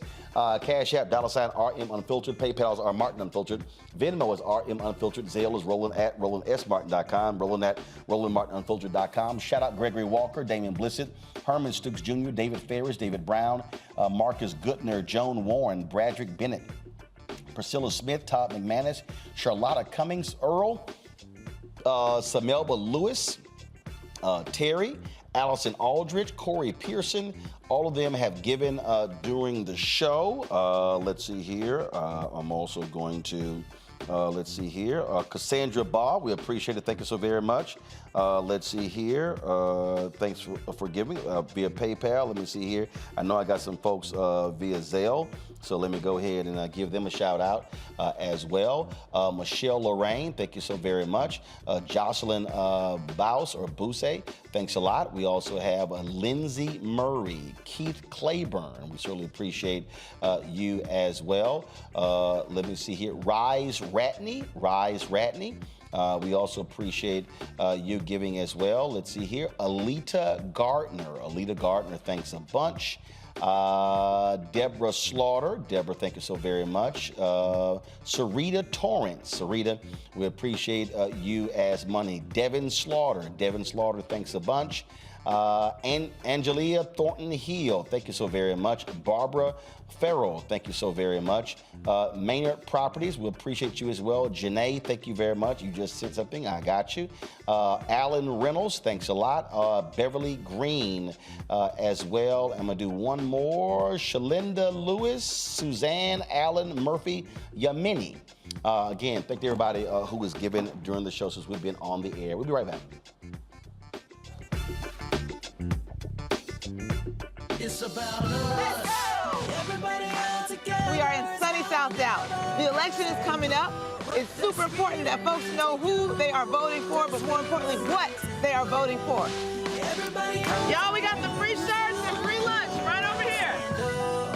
Cash App, $RM Unfiltered. PayPal's R Martin Unfiltered. Venmo is RM Unfiltered. Zelle is Roland at RolandSMartin.com. Roland at RolandMartinUnfiltered.com. Shout out Gregory Walker, Damian Blissett, Herman Stooks Jr., David Ferris, David Brown, Marcus Gutner, Joan Warren, Bradrick Bennett, Priscilla Smith, Todd McManus, Charlotta Cummings Earl, Samelba Lewis, Terry, Allison Aldridge, Corey Pearson. All of them have given during the show. Let's see here. I'm also going to, let's see here. Cassandra Baugh, we appreciate it. Thank you so very much. Let's see here. Thanks for giving via PayPal. Let me see here. I know I got some folks via Zelle. So let me go ahead and give them a shout out as well. Michelle Lorraine, thank you so very much. Jocelyn Bouse or Bouse, thanks a lot. We also have Lindsay Murray, Keith Claiborne. We certainly appreciate you as well. Let me see here. Rise Ratney. We also appreciate you giving as well. Let's see here. Alita Gardner, thanks a bunch. Deborah Slaughter. Deborah, thank you so very much. Sarita Torrance. Sarita, we appreciate you as money. Devin Slaughter, thanks a bunch. Angelia Thornton Hill, thank you so very much. Barbara Farrell, thank you so very much. Maynard Properties, we appreciate you as well. Janae, thank you very much. You just sent something, I got you. Alan Reynolds, thanks a lot. Beverly Green as well. I'm gonna do one more. Shalinda Lewis, Suzanne Allen Murphy, Yamini. Again, thank you everybody who was given during the show since we've been on the air. We'll be right back. It's about us. Everybody all together. We are in sunny South Dallas. The election is coming up. It's super important that folks know who they are voting for, but more importantly, what they are voting for. Y'all, we got the free shirts and free lunch right over here.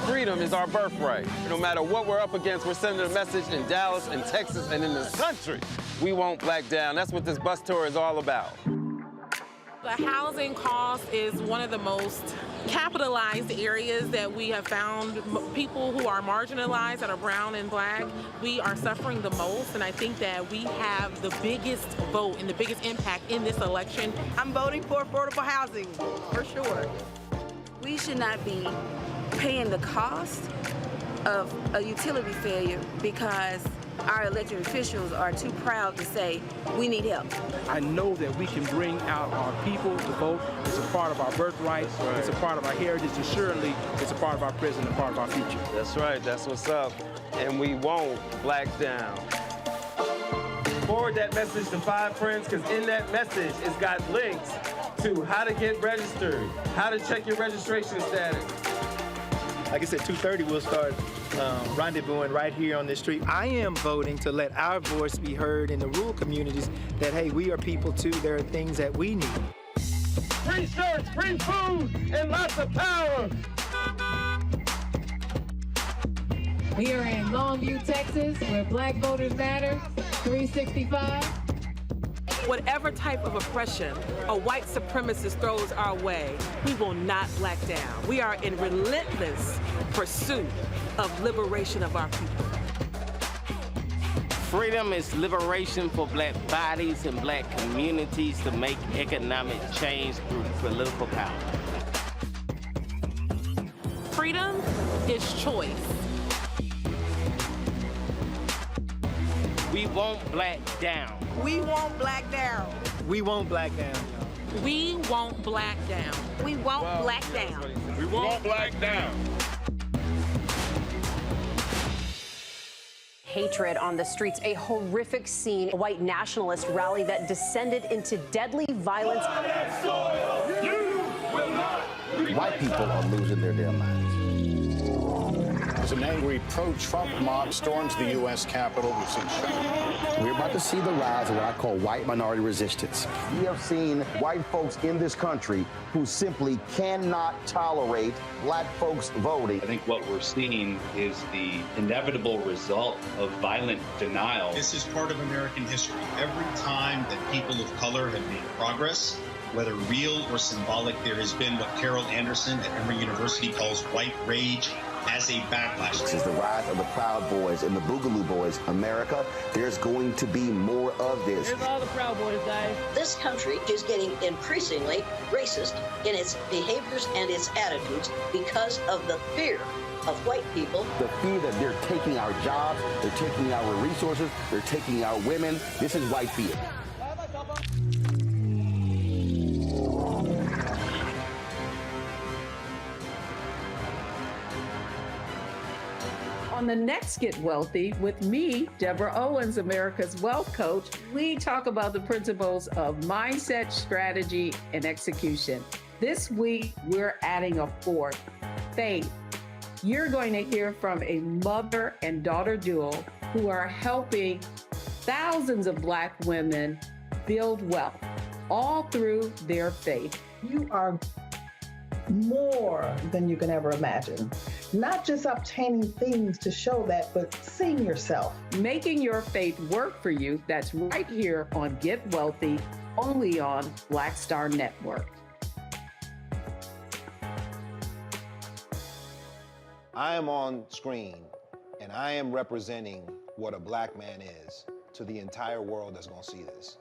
Freedom is our birthright. No matter what we're up against, we're sending a message in Dallas and Texas and in this country. We won't back down. That's what this bus tour is all about. The housing cost is one of the most capitalized areas that we have found. People who are marginalized, that are brown and black, we are suffering the most, and I think that we have the biggest vote and the biggest impact in this election. I'm voting for affordable housing, for sure. We should not be paying the cost of a utility failure because our elected officials are too proud to say, we need help. I know that we can bring out our people to vote. It's a part of our birthright. Right. It's a part of our heritage, and surely it's a part of our present and part of our future. That's right. That's what's up. And we won't black down. Forward that message to 5 friends, because in that message, it's got links to how to get registered, how to check your registration status. Like I said, 2:30 we'll start rendezvousing right here on this street. I am voting to let our voice be heard in the rural communities that, hey, we are people too. There are things that we need. Free shirts, free food, and lots of power. We are in Longview, Texas, where Black Voters Matter, 365. Whatever type of oppression a white supremacist throws our way, we will not black down. We are in relentless pursuit of liberation of our people. Freedom is liberation for black bodies and black communities to make economic change through political power. Freedom is choice. We won't black down. We won't black down. We won't black down, y'all. We won't black down. We won't black down. We won't black down. Hatred on the streets, a horrific scene, a white nationalist rally that descended into deadly violence. White people are losing their damn minds. As an angry pro-Trump mob storms the U.S. Capitol, we've seen shooting. We're about to see the rise of what I call white minority resistance. We have seen white folks in this country who simply cannot tolerate black folks voting. I think what we're seeing is the inevitable result of violent denial. This is part of American history. Every time that people of color have made progress, whether real or symbolic, there has been what Carol Anderson at Emory University calls white rage as a backlash. This is the rise of the Proud Boys and the Boogaloo Boys. America, there's going to be more of this. Here's all the Proud Boys, guys. This country is getting increasingly racist in its behaviors and its attitudes because of the fear of white people. The fear that they're taking our jobs, they're taking our resources, they're taking our women. This is white fear. On the next Get Wealthy with me, Deborah Owens, America's Wealth Coach, we talk about the principles of mindset, strategy, and execution. This week, we're adding a fourth, faith. You're going to hear from a mother and daughter duo who are helping thousands of Black women build wealth, all through their faith. You are more than you can ever imagine. Not just obtaining things to show that, but seeing yourself. Making your faith work for you. That's right here on Get Wealthy, only on Black Star Network. I am on screen, and I am representing what a Black man is to the entire world that's gonna see this.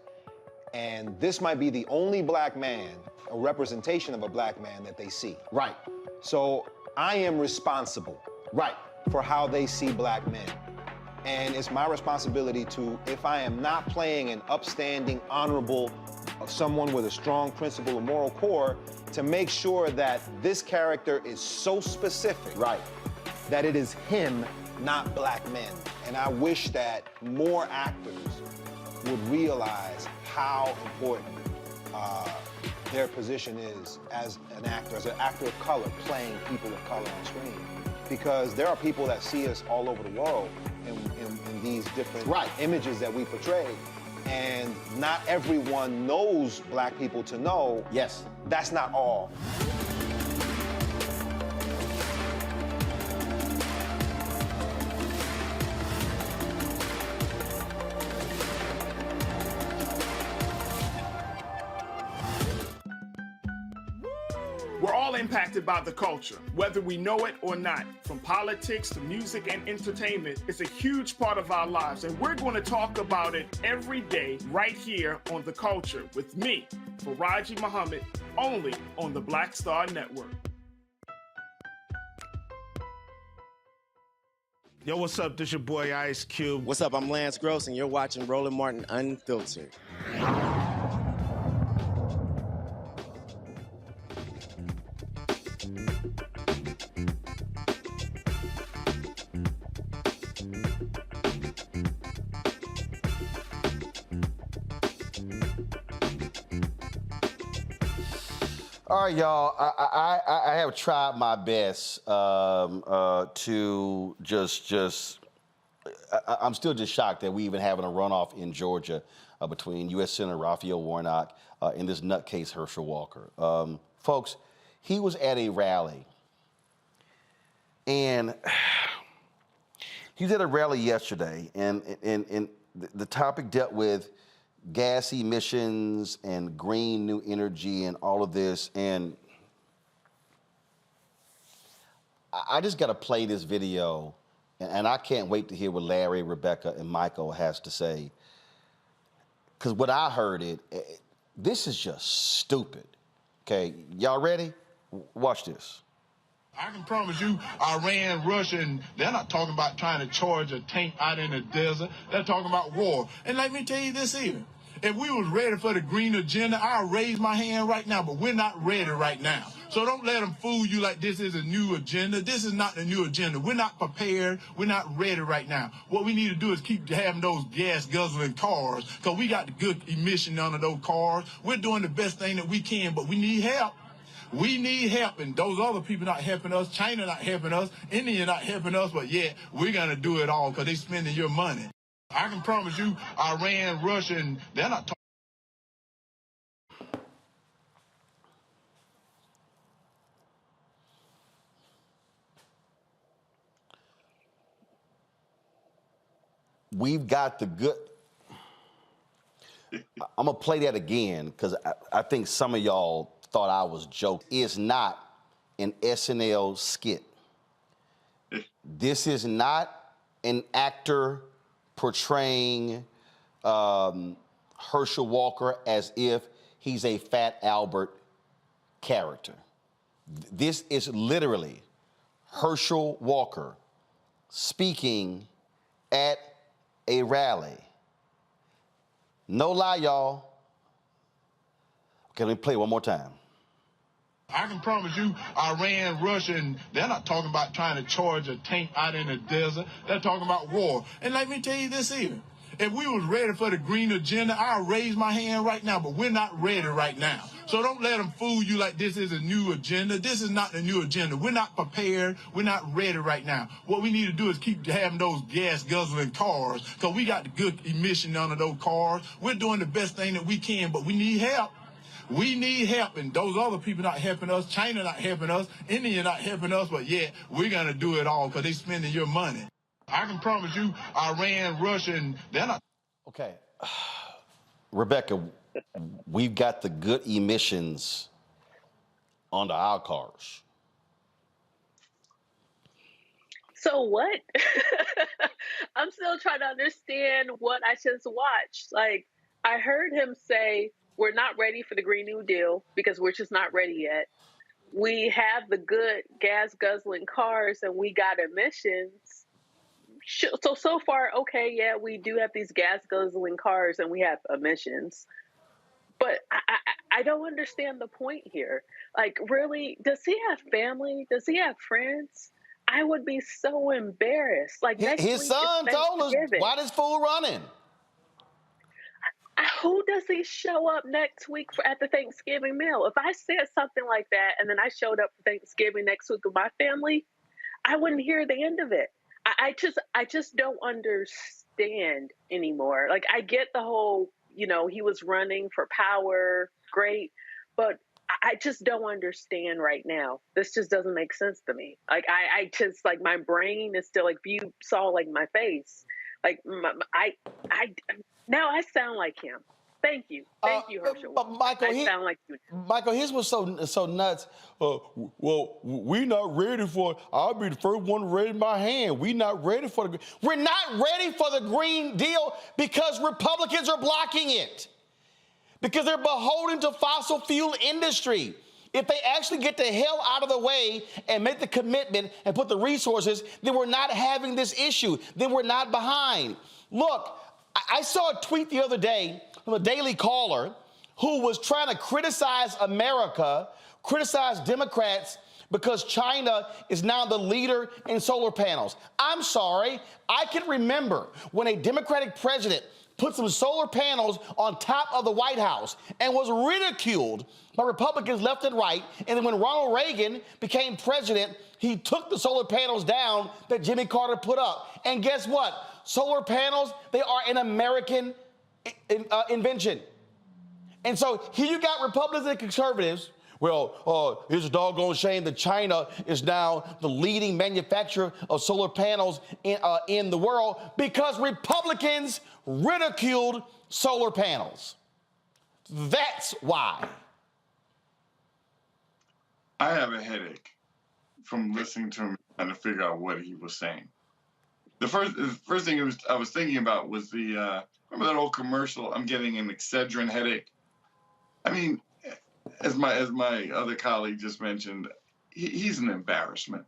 And this might be the only Black man, a representation of a Black man that they see. Right. So I am responsible, right, for how they see Black men. And it's my responsibility to, if I am not playing an upstanding, honorable, someone with a strong principle and moral core, to make sure that this character is so specific, right, that it is him, not Black men. And I wish that more actors would realize how important their position is as an actor of color, playing people of color on screen. Because there are people that see us all over the world in these different images that we portray. And not everyone knows Black people to know. Yes. That's not all. We're all impacted by the culture, whether we know it or not. From politics to music and entertainment, it's a huge part of our lives, and we're going to talk about it every day right here on The Culture with me, Faraji Muhammad, only on the Black Star Network. Yo, what's up? This your boy Ice Cube. What's up? I'm Lance Gross, and you're watching Roland Martin Unfiltered. All right, y'all. I have tried my best to just. I'm still just shocked that we even having a runoff in Georgia between U.S. Senator Raphael Warnock and this nutcase Herschel Walker. Folks, he was at a rally, and he was at a rally yesterday, and the topic dealt with gas emissions and green new energy and all of this. And I just got to play this video, and I can't wait to hear what Larry, Rebecca, and Michael has to say. Because what I heard, this is just stupid. Okay, y'all ready? Watch this. I can promise you, Iran, Russia, and they're not talking about trying to charge a tank out in the desert. They're talking about war. And let me tell you this here. If we was ready for the green agenda, I'll raise my hand right now, but we're not ready right now. So don't let them fool you like this is a new agenda. This is not the new agenda. We're not prepared. We're not ready right now. What we need to do is keep having those gas guzzling cars, because we got the good emission under those cars. We're doing the best thing that we can, but we need help. We need help, and those other people not helping us. China not helping us. India not helping us, but yeah, we're going to do it all because they spending your money. I can promise you, Iran, Russia, and they're not talking. We've got the good. I'm going to play that again because I think some of y'all thought I was joking. It's not an SNL skit. This is not an actor portraying Herschel Walker as if he's a Fat Albert character. This is literally Herschel Walker speaking at a rally. No lie, y'all. Okay, let me play it one more time. I can promise you, Iran, Russia, and they're not talking about trying to charge a tank out in the desert. They're talking about war. And let me tell you this here. If we was ready for the green agenda, I'll raise my hand right now, but we're not ready right now. So don't let them fool you like this is a new agenda. This is not the new agenda. We're not prepared. We're not ready right now. What we need to do is keep having those gas guzzling cars, because we got the good emission under those cars. We're doing the best thing that we can, but we need help. We need help, and those other people not helping us. China not helping us. India not helping us, but yeah, we're going to do it all because they spending your money. I can promise you, Iran, Russia, and they're not. Okay. Rebecca, we've got the good emissions onto our cars. So what? I'm still trying to understand what I just watched. Like, I heard him say, we're not ready for the Green New Deal because we're just not ready yet. We have the good gas guzzling cars and we got emissions. So far, okay, yeah, we do have these gas guzzling cars and we have emissions. But I don't understand the point here. Like, really, does he have family? Does he have friends? I would be so embarrassed. Like, his son told us, why this fool running? Who does he show up next week at the Thanksgiving meal? If I said something like that and then I showed up for Thanksgiving next week with my family, I wouldn't hear the end of it. I just don't understand anymore. Like, I get the whole, he was running for power, great, but I just don't understand right now. This just doesn't make sense to me. Like, I just, like, my brain is still, like, if you saw, like, my face, like, now I sound like him. Thank you, Herschel. But Michael, I sound like you. Michael, here's what's so nuts. Well, we're not ready for. I'll be the first one to raise my hand. We're not ready for the. We're not ready for the Green Deal because Republicans are blocking it. Because they're beholden to fossil fuel industry. If they actually get the hell out of the way and make the commitment and put the resources, then we're not having this issue. Then we're not behind. Look, I saw a tweet the other day from a Daily Caller who was trying to criticize America, criticize Democrats because China is now the leader in solar panels. I'm sorry, I can remember when a Democratic president put some solar panels on top of the White House and was ridiculed by Republicans left and right. And then when Ronald Reagan became president, he took the solar panels down that Jimmy Carter put up. And guess what? Solar panels, they are an American invention. And so here you got Republicans and conservatives. Well, it's a doggone shame that China is now the leading manufacturer of solar panels in the world because Republicans ridiculed solar panels. That's why. I have a headache from listening to him trying to figure out what he was saying. The first thing I was thinking about was the remember that old commercial? I'm getting an Excedrin headache. I mean, as my other colleague just mentioned, he's an embarrassment.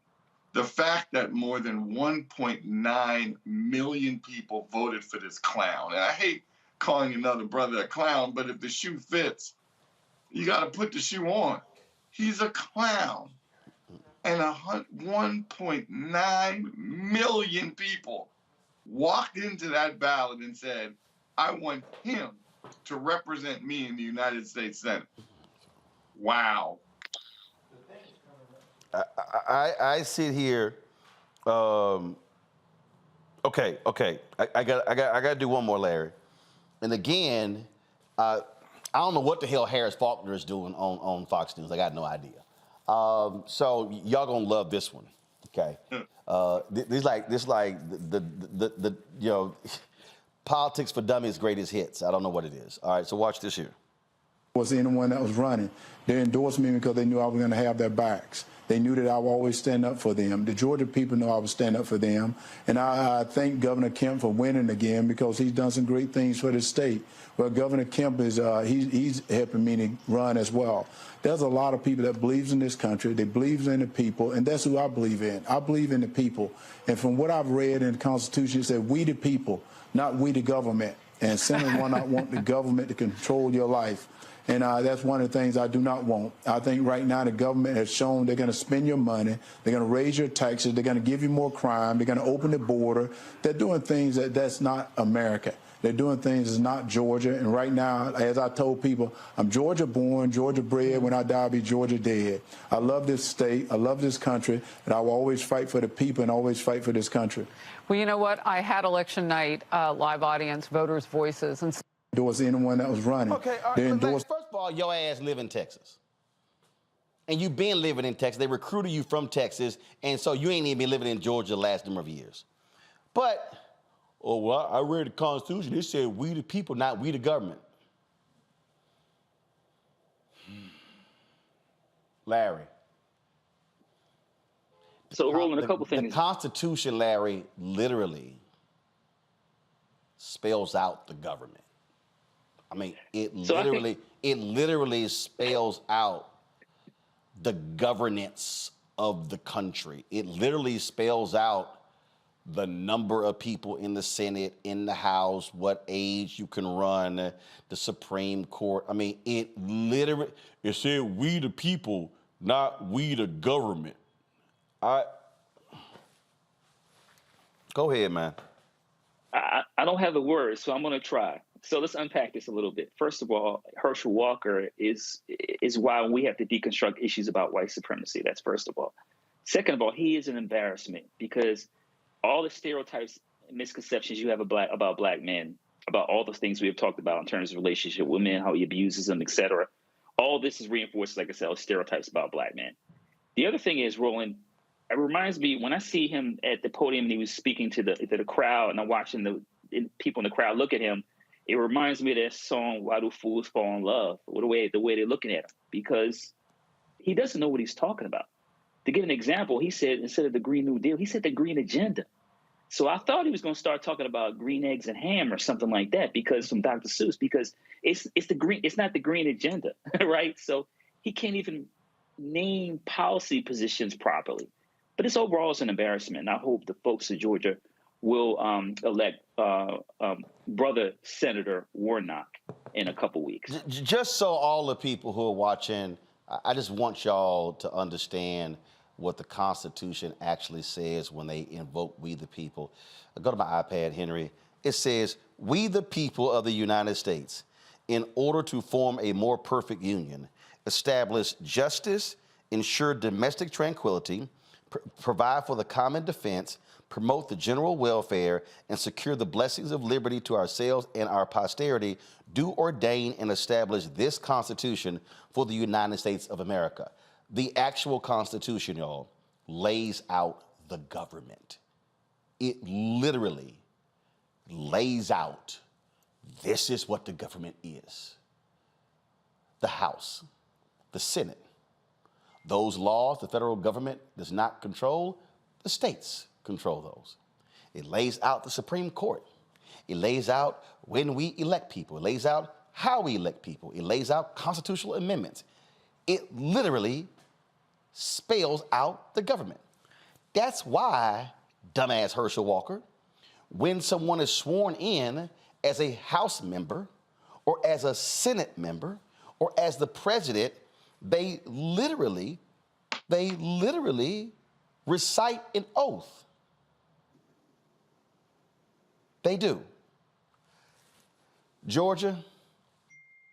The fact that more than 1.9 million people voted for this clown, and I hate calling another brother a clown, but if the shoe fits, you got to put the shoe on. He's a clown. And 1.9 million people walked into that ballot and said, I want him to represent me in the United States Senate. Wow. I sit here. Okay. I got to do one more, Larry. And again, I don't know what the hell Harris Faulkner is doing on Fox News. I got no idea. So y'all gonna love this one, okay? This like the you know, politics for dummies greatest hits. I don't know what it is. All right, so watch this here. Was anyone that was running, they endorsed me because they knew I was going to have their backs. They knew that I would always stand up for them. The Georgia people know I would stand up for them. And I thank Governor Kemp for winning again because he's done some great things for the state. Well, Governor Kemp is he's helping me to run as well. There's a lot of people that believes in this country. They believes in the people, and that's who I believe in. I believe in the people. And from what I've read in the Constitution, it said we the people, not we the government. And Senator Warnock want the government to control your life. And that's one of the things I do not want. I think right now the government has shown they're going to spend your money, they're going to raise your taxes, they're going to give you more crime, they're going to open the border. They're doing things that's not America. They're doing things that's not Georgia. And right now, as I told people, I'm Georgia born, Georgia bred. When I die, I'll be Georgia dead. I love this state. I love this country. And I will always fight for the people and always fight for this country. Well, you know what? I had election night, live audience, voters' voices. And endorse anyone that was running. Okay, all right, first of all, your ass live in Texas. And you been living in Texas. They recruited you from Texas, and so you ain't even been living in Georgia the last number of years. But, oh, well, I read the Constitution. It said we the people, not we the government. Larry. So, Roland, a couple things. The Constitution, Larry, literally spells out the government. I mean, it literally spells out the governance of the country. It literally spells out the number of people in the Senate, in the House, what age you can run, the Supreme Court. I mean, it said we the people, not we the government. Go ahead, man. I don't have the words, so I'm going to try. So let's unpack this a little bit. First of all, Herschel Walker is why we have to deconstruct issues about white supremacy. That's first of all. Second of all, he is an embarrassment because all the stereotypes and misconceptions you have about black men, about all those things we have talked about in terms of relationship with men, how he abuses them, etc. All this is reinforced, like I said, stereotypes about black men. The other thing is, Roland, it reminds me when I see him at the podium and he was speaking to the crowd, and I'm watching the people in the crowd look at him. It reminds me of that song, Why Do Fools Fall in Love? The way they're looking at him, because he doesn't know what he's talking about. To give an example, he said, instead of the Green New Deal, he said the Green Agenda. So I thought he was going to start talking about green eggs and ham or something like that, because from Dr. Seuss, because it's not the Green Agenda, right? So he can't even name policy positions properly. But it's overall an embarrassment. And I hope the folks of Georgia will elect brother Senator Warnock in a couple weeks. Just so all the people who are watching, I just want y'all to understand what the Constitution actually says when they invoke we the people. Go to my iPad, Henry. It says, we the people of the United States, in order to form a more perfect union, establish justice, ensure domestic tranquility, provide for the common defense, promote the general welfare, and secure the blessings of liberty to ourselves and our posterity, do ordain and establish this Constitution for the United States of America. The actual Constitution, y'all, lays out the government. It literally lays out, this is what the government is. The House, the Senate. Those laws the federal government does not control, the states control those. It lays out the Supreme Court. It lays out when we elect people. It lays out how we elect people. It lays out constitutional amendments. It literally spells out the government. That's why, dumbass Herschel Walker, when someone is sworn in as a House member or as a Senate member or as the president, they literally recite an oath. They do. Georgia,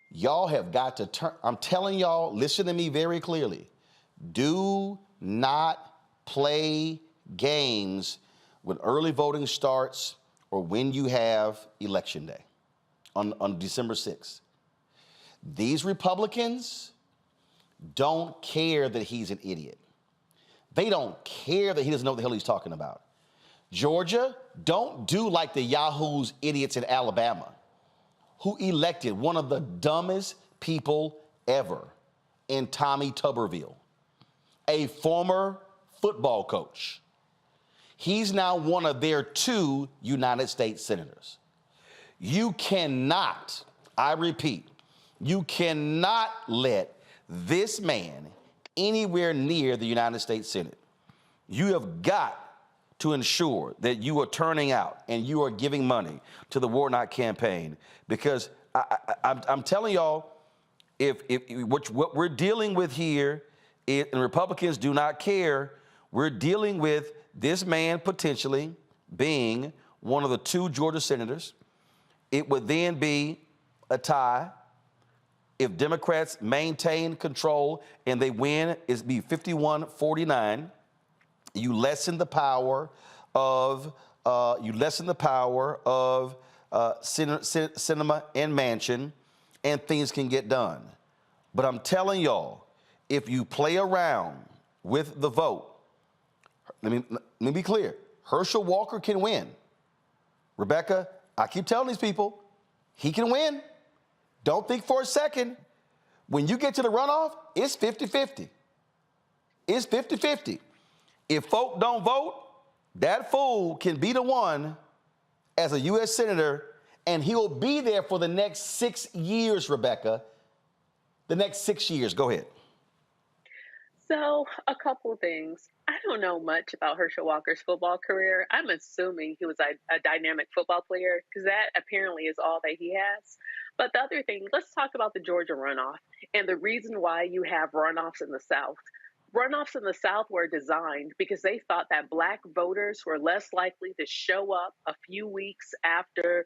y'all have got to turn. I'm telling y'all, listen to me very clearly. Do not play games when early voting starts or when you have election day on December 6th. These Republicans don't care that he's an idiot. They don't care that he doesn't know what the hell he's talking about. Georgia, don't do like the yahoos idiots in Alabama who elected one of the dumbest people ever in Tommy Tuberville, a former football coach. He's now one of their 2 United States senators. You cannot, I repeat, you cannot let this man anywhere near the United States Senate. You have got to ensure that you are turning out and you are giving money to the Warnock campaign, because I'm telling y'all, if what we're dealing with here, and Republicans do not care, we're dealing with this man potentially being one of the 2 Georgia senators. It would then be a tie. If Democrats maintain control and they win, it'd be 51-49. You lessen the power of Sinema and Manchin, and things can get done. But I'm telling y'all, if you play around with the vote, let me be clear. Herschel Walker can win. Rebecca, I keep telling these people, he can win. Don't think for a second. When you get to the runoff, it's 50-50. It's 50-50. If folk don't vote, that fool can be the one as a U.S. Senator, and he'll be there for the next 6 years, Rebecca. The next 6 years. Go ahead. So, a couple things. I don't know much about Herschel Walker's football career. I'm assuming he was a dynamic football player, because that apparently is all that he has. But the other thing, let's talk about the Georgia runoff and the reason why you have runoffs in the South. Runoffs in the South were designed because they thought that Black voters were less likely to show up a few weeks after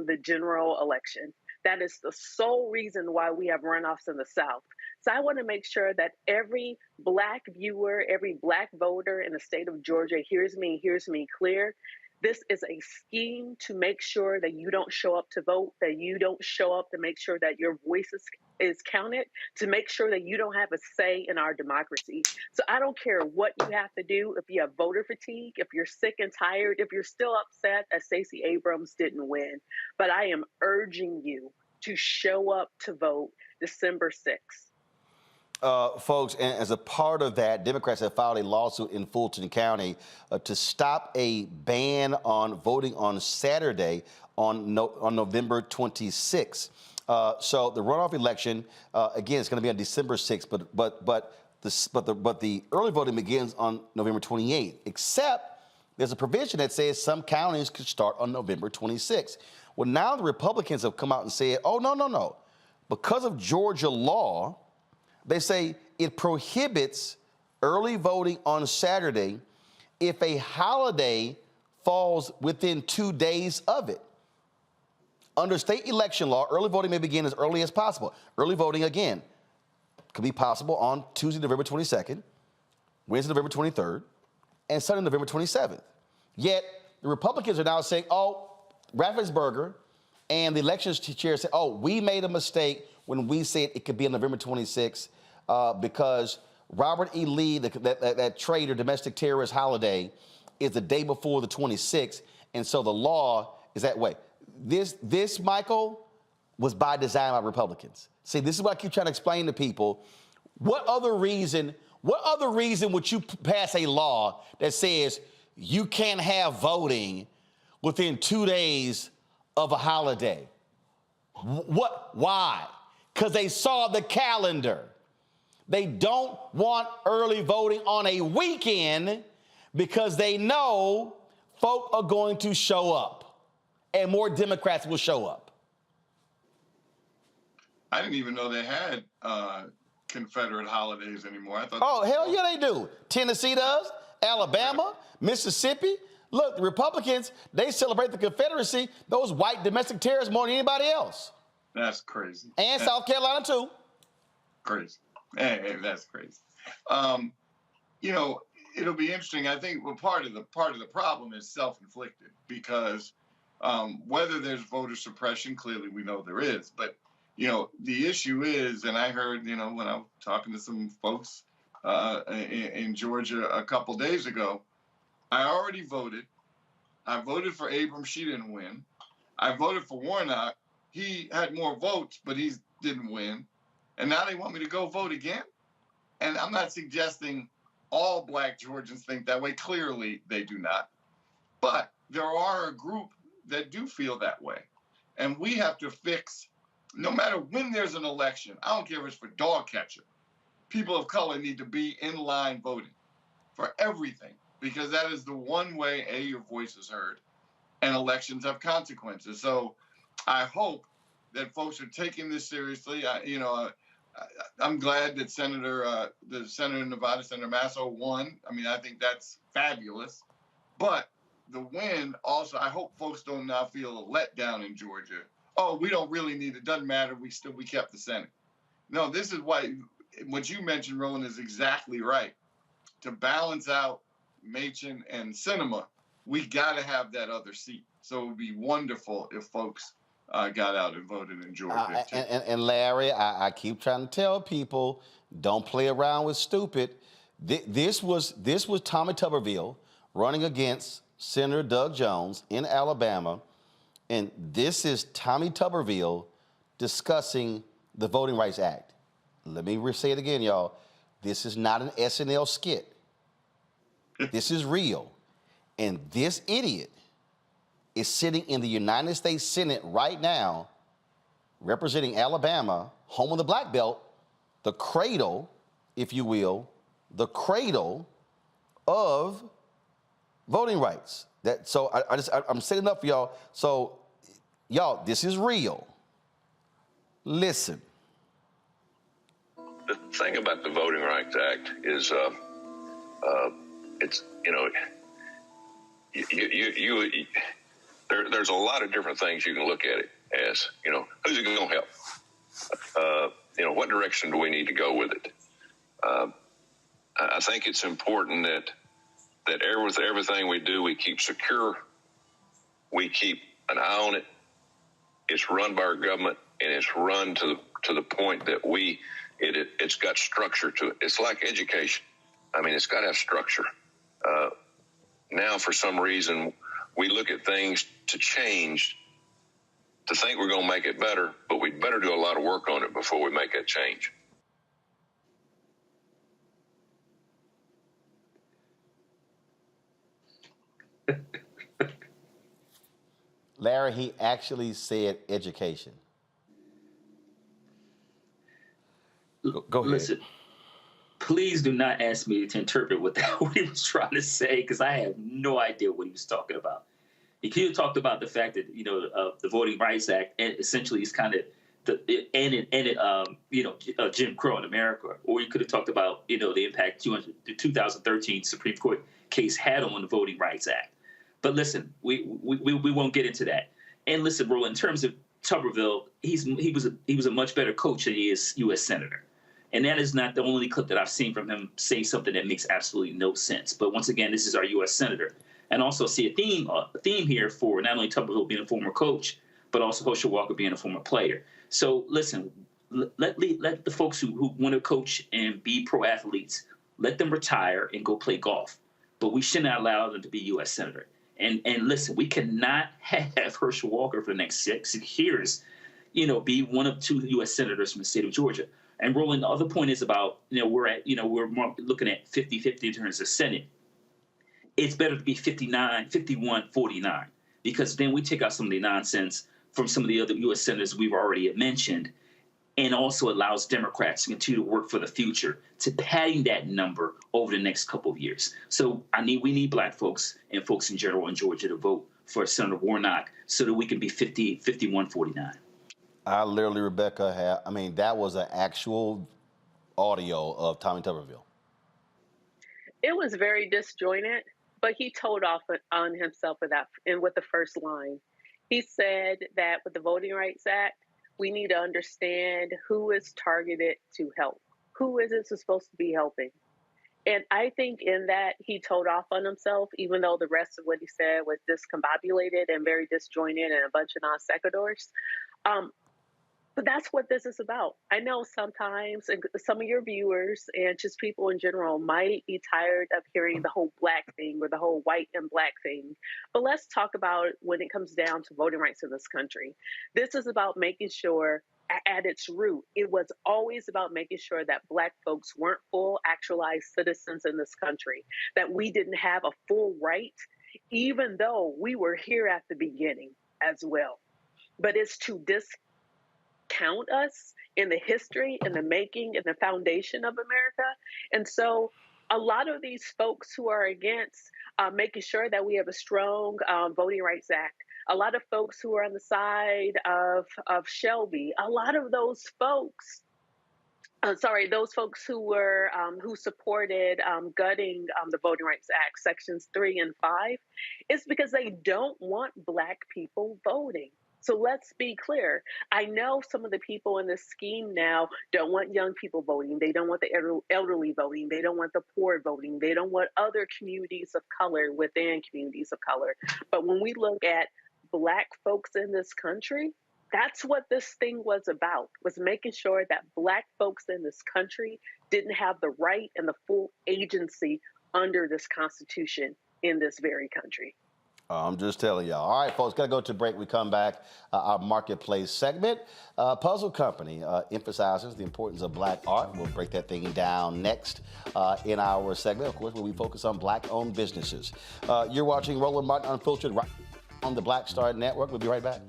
the general election. That is the sole reason why we have runoffs in the South. So I want to make sure that every Black viewer, every Black voter in the state of Georgia hears me clear. This is a scheme to make sure that you don't show up to vote, that you don't show up to make sure that your voice is counted, to make sure that you don't have a say in our democracy. So I don't care what you have to do, if you have voter fatigue, if you're sick and tired, if you're still upset that Stacey Abrams didn't win. But I am urging you to show up to vote December 6th. Folks, and as a part of that, Democrats have filed a lawsuit in Fulton County to stop a ban on voting on Saturday on November 26th. So the runoff election, again, it's going to be on December 6th, but the early voting begins on November 28th, except there's a provision that says some counties could start on November 26th. Well, now the Republicans have come out and said, oh, no. Because of Georgia law, they say it prohibits early voting on Saturday if a holiday falls within 2 days of it. Under state election law, early voting may begin as early as possible. Early voting, again, could be possible on Tuesday, November 22nd, Wednesday, November 23rd, and Sunday, November 27th. Yet, the Republicans are now saying, oh, Raffensperger and the elections chair said, oh, we made a mistake when we said it could be on November 26th because Robert E. Lee, that traitor, domestic terrorist holiday, is the day before the 26th, and so the law is that way. This, Michael, was by design by Republicans. See, this is what I keep trying to explain to people. What other reason would you pass a law that says you can't have voting within 2 days of a holiday? What? Why? Because they saw the calendar. They don't want early voting on a weekend because they know folk are going to show up and more Democrats will show up. I didn't even know they had Confederate holidays anymore. I thought. Oh, hell yeah, they do. Tennessee does, Alabama, Mississippi. Look, the Republicans, they celebrate the Confederacy, those white domestic terrorists, more than anybody else. That's crazy. And South Carolina, too. Crazy. Hey, that's crazy. You know, it'll be interesting. I think part of the problem is self-inflicted because whether there's voter suppression, clearly we know there is. But, you know, the issue is, and I heard, you know, when I was talking to some folks in Georgia a couple days ago, I already voted. I voted for Abrams. She didn't win. I voted for Warnock. He had more votes, but he didn't win. And now they want me to go vote again? And I'm not suggesting all Black Georgians think that way. Clearly, they do not. But there are a group that do feel that way. And we have to fix, no matter when there's an election, I don't care if it's for dog catcher, people of color need to be in line voting for everything, because that is the one way, your voice is heard, and elections have consequences. So I hope that folks are taking this seriously. I'm glad that the Senator in Nevada, Senator Masso, won. I mean, I think that's fabulous. But the win also, I hope folks don't now feel a letdown in Georgia. Oh, we don't really need it. Doesn't matter. We kept the Senate. No, this is why what you mentioned, Roland, is exactly right. To balance out Machen and Sinema, we got to have that other seat. So it would be wonderful if folks got out and voted in Georgia. And Larry, I keep trying to tell people, don't play around with stupid. This was Tommy Tuberville running against Senator Doug Jones in Alabama, and this is Tommy Tuberville discussing the Voting Rights Act. Let me say it again, y'all. This is not an SNL skit. This is real. And this idiot is sitting in the United States Senate right now, representing Alabama, home of the Black Belt, the cradle, if you will, the cradle of voting rights. I'm setting up for y'all. So, y'all, this is real. Listen. The thing about the Voting Rights Act is, it's, you know, there's a lot of different things you can look at it as. You know, who's it going to help? You know, what direction do we need to go with it? I think it's important that with everything we do, we keep secure. We keep an eye on it. It's run by our government, and it's run to the point that it's got structure to it. It's like education. I mean, it's got to have structure. Now, for some reason, we look at things to change, to think we're going to make it better, but we'd better do a lot of work on it before we make that change. Larry, he actually said education. Go ahead. Listen, please do not ask me to interpret what he was trying to say, because I have no idea what he was talking about. He could have talked about the fact that, you know, the Voting Rights Act essentially is kind of Jim Crow in America, or he could have talked about, you know, the impact the 2013 Supreme Court case had on the Voting Rights Act. But listen, we won't get into that. And listen, bro, in terms of Tuberville, he was a much better coach than he is U.S. Senator. And that is not the only clip that I've seen from him say something that makes absolutely no sense. But once again, this is our U.S. Senator. And also see a theme here for not only Tuberville being a former coach, but also Herschel Walker being a former player. So listen, let the folks who want to coach and be pro athletes, let them retire and go play golf. But we should not allow them to be U.S. Senator. And listen, we cannot have Herschel Walker for the next six years, you know, be one of two U.S. senators from the state of Georgia. And Roland, the other point is about, you know, we're more looking at 50-50 in terms of Senate. It's better to be 51-49, because then we take out some of the nonsense from some of the other U.S. senators we've already mentioned. and also allows Democrats to continue to work for the future to padding that number over the next couple of years. So we need Black folks and folks in general in Georgia to vote for Senator Warnock so that we can be 51-49. I literally, Rebecca, that was an actual audio of Tommy Tuberville. It was very disjointed, but he told off on himself with that, and with the first line. He said that with the Voting Rights Act, we need to understand who is targeted to help. Who is it supposed to be helping? And I think in that he told off on himself, even though the rest of what he said was discombobulated and very disjointed and a bunch of non sequiturs. But that's what this is about. I know sometimes some of your viewers and just people in general might be tired of hearing the whole Black thing or the whole white and Black thing. But let's talk about when it comes down to voting rights in this country. This is about making sure at its root, it was always about making sure that Black folks weren't full actualized citizens in this country, that we didn't have a full right, even though we were here at the beginning as well. But it's to discount us in the history and the making and the foundation of America. And so a lot of these folks who are against making sure that we have a strong Voting Rights Act, a lot of folks who are on the side of Shelby, a lot of those folks, those folks who were who supported gutting the Voting Rights Act, sections 3 and 5, it's because they don't want Black people voting. So let's be clear. I know some of the people in this scheme now don't want young people voting. They don't want the elderly voting. They don't want the poor voting. They don't want other communities of color within communities of color. But when we look at Black folks in this country, that's what this thing was about, was making sure that Black folks in this country didn't have the right and the full agency under this Constitution in this very country. I'm just telling y'all. All right, folks, got to go to break. We come back, our Marketplace segment. Puzzle Company emphasizes the importance of Black art. We'll break that thing down next in our segment, of course, where we focus on Black-owned businesses. You're watching Roland Martin Unfiltered right on the Black Star Network. We'll be right back.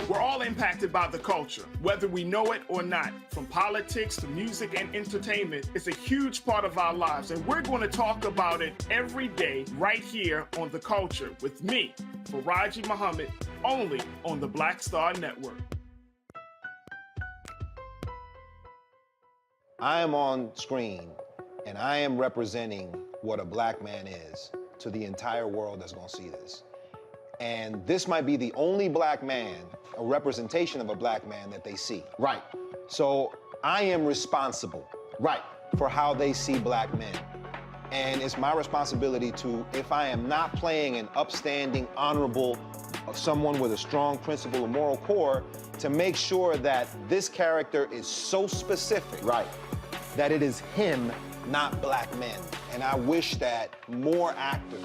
We're all impacted by the culture, whether we know it or not. From politics to music and entertainment, it's a huge part of our lives, and we're going to talk about it every day right here on The Culture with me, Faraji Muhammad, only on the Black Star Network. I am on screen, and I am representing what a Black man is to the entire world that's going to see this. And this might be the only Black man, a representation of a Black man that they see. Right. So I am responsible. Right. For how they see Black men. And it's my responsibility to, if I am not playing an upstanding, honorable, someone with a strong principle or moral core, to make sure that this character is so specific. Right. That it is him, not Black men. And I wish that more actors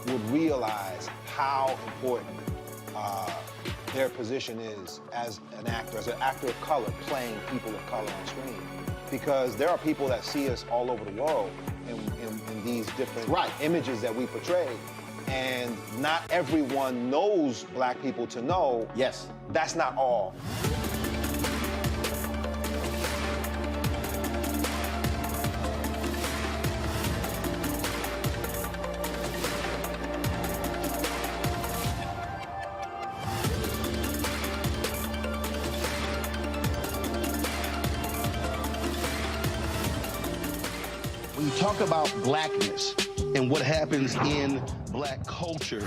would realize how important their position is as an actor of color, playing people of color on screen. Because there are people that see us all over the world in these different images that we portray. And not everyone knows Black people to know. Yes. That's not all. When you talk about Blackness and what happens in Black culture,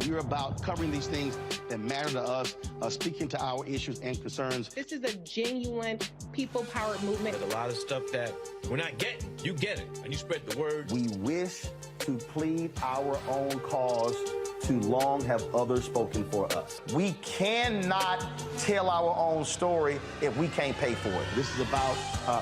we're about covering these things that matter to us, speaking to our issues and concerns. This is a genuine people-powered movement. There's a lot of stuff that we're not getting. You get it, and you spread the word. We wish to plead our own cause. Too long have others spoken for us. We cannot tell our own story if we can't pay for it. This is about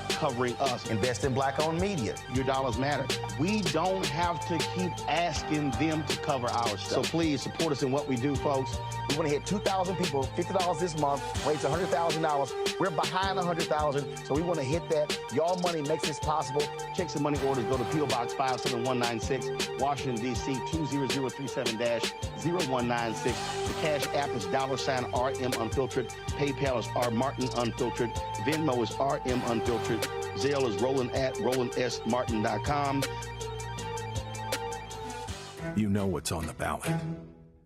covering us. Invest in Black-owned media. Your dollars matter. We don't have to keep asking them to cover our stuff. So please support us in what we do, folks. We want to hit 2,000 people, $50 this month, raise $100,000. We're behind 100,000, so we want to hit that. Y'all money makes this possible. Checks and money orders go to P.O. Box 57196, Washington, D.C. 20037- 0196. The Cash App is $RM Unfiltered. PayPal is R Martin Unfiltered. Venmo is RM Unfiltered. Zelle is Roland@RolandSMartin.com. You know what's on the ballot.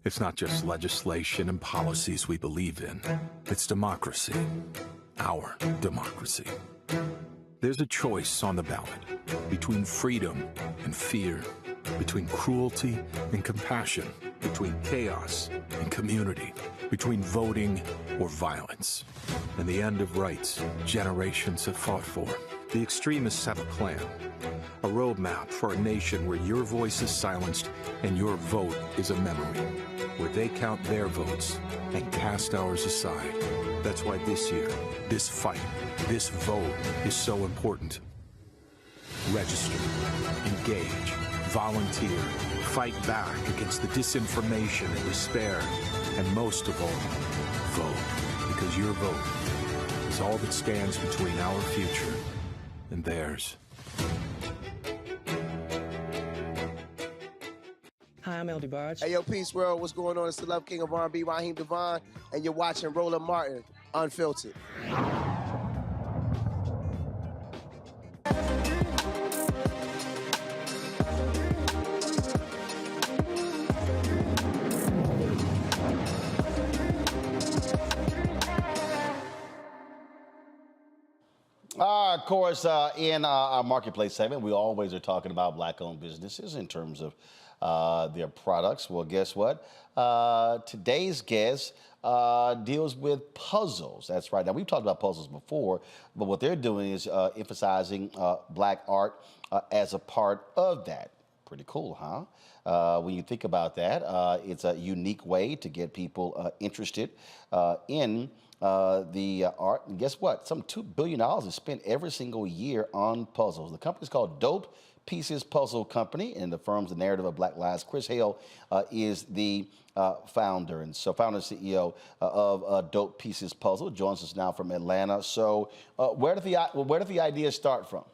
It's not just legislation and policies we believe in. It's democracy. Our democracy. There's a choice on the ballot between freedom and fear, between cruelty and compassion, between chaos and community, between voting or violence. And the end of rights generations have fought for. The extremists have a plan, a roadmap for a nation where your voice is silenced and your vote is a memory, where they count their votes and cast ours aside. That's why this year, this fight, this vote is so important. Register, engage, volunteer, fight back against the disinformation and despair, and most of all, vote, because your vote is all that stands between our future and theirs. Hi, I'm El DeBarge. Hey, yo, Peace World, what's going on? It's the Love King of R&B, Raheem Devon, and you're watching Roland Martin, Unfiltered. Of course, in our marketplace segment, we always are talking about Black-owned businesses in terms of their products. Well, guess what? Today's guest deals with puzzles. That's right. Now, we've talked about puzzles before, but what they're doing is emphasizing Black art as a part of that. Pretty cool, huh? When you think about that, it's a unique way to get people interested in the art. And guess what? Some $2 billion is spent every single year on puzzles. The company's called Dope Pieces Puzzle Company, and the firm's The Narrative of Black Lives. Chris Hale is the founder and CEO of Dope Pieces Puzzle. Joins us now from Atlanta. So where did the idea start from?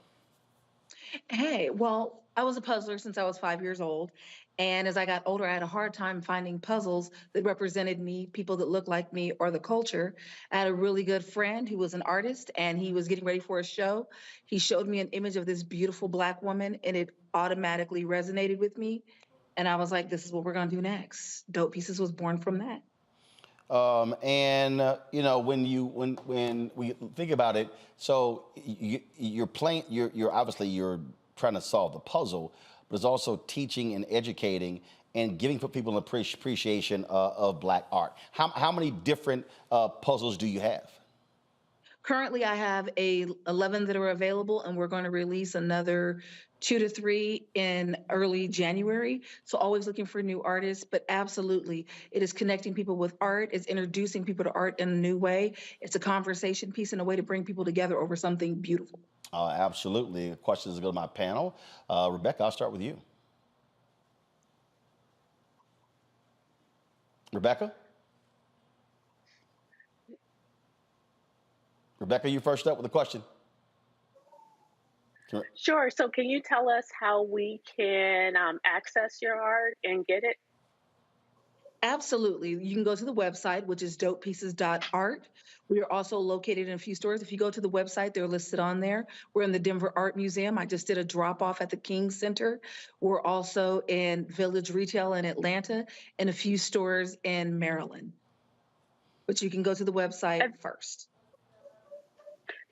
Hey, well, I was a puzzler since I was 5 years old. And as I got older, I had a hard time finding puzzles that represented me, people that looked like me, or the culture. I had a really good friend who was an artist, and he was getting ready for a show. He showed me an image of this beautiful Black woman, and it automatically resonated with me. And I was like, this is what we're going to do next. Dope Pieces was born from that. You know, when we think about it, so you're obviously you're trying to solve the puzzle, but it's also teaching and educating and giving people an appreciation of Black art. How many different puzzles do you have? Currently, I have 11 that are available, and we're going to release another 2 to 3 in early January. So always looking for new artists, but absolutely, it is connecting people with art. It's introducing people to art in a new way. It's a conversation piece and a way to bring people together over something beautiful. Absolutely. Questions go to my panel. Rebecca, I'll start with you. Rebecca? Rebecca, you first up with a question. Sure. So can you tell us how we can access your art and get it? Absolutely. You can go to the website, which is dopepieces.art. We are also located in a few stores. If you go to the website, they're listed on there. We're in the Denver Art Museum. I just did a drop-off at the King Center. We're also in Village Retail in Atlanta and a few stores in Maryland. But you can go to the website first.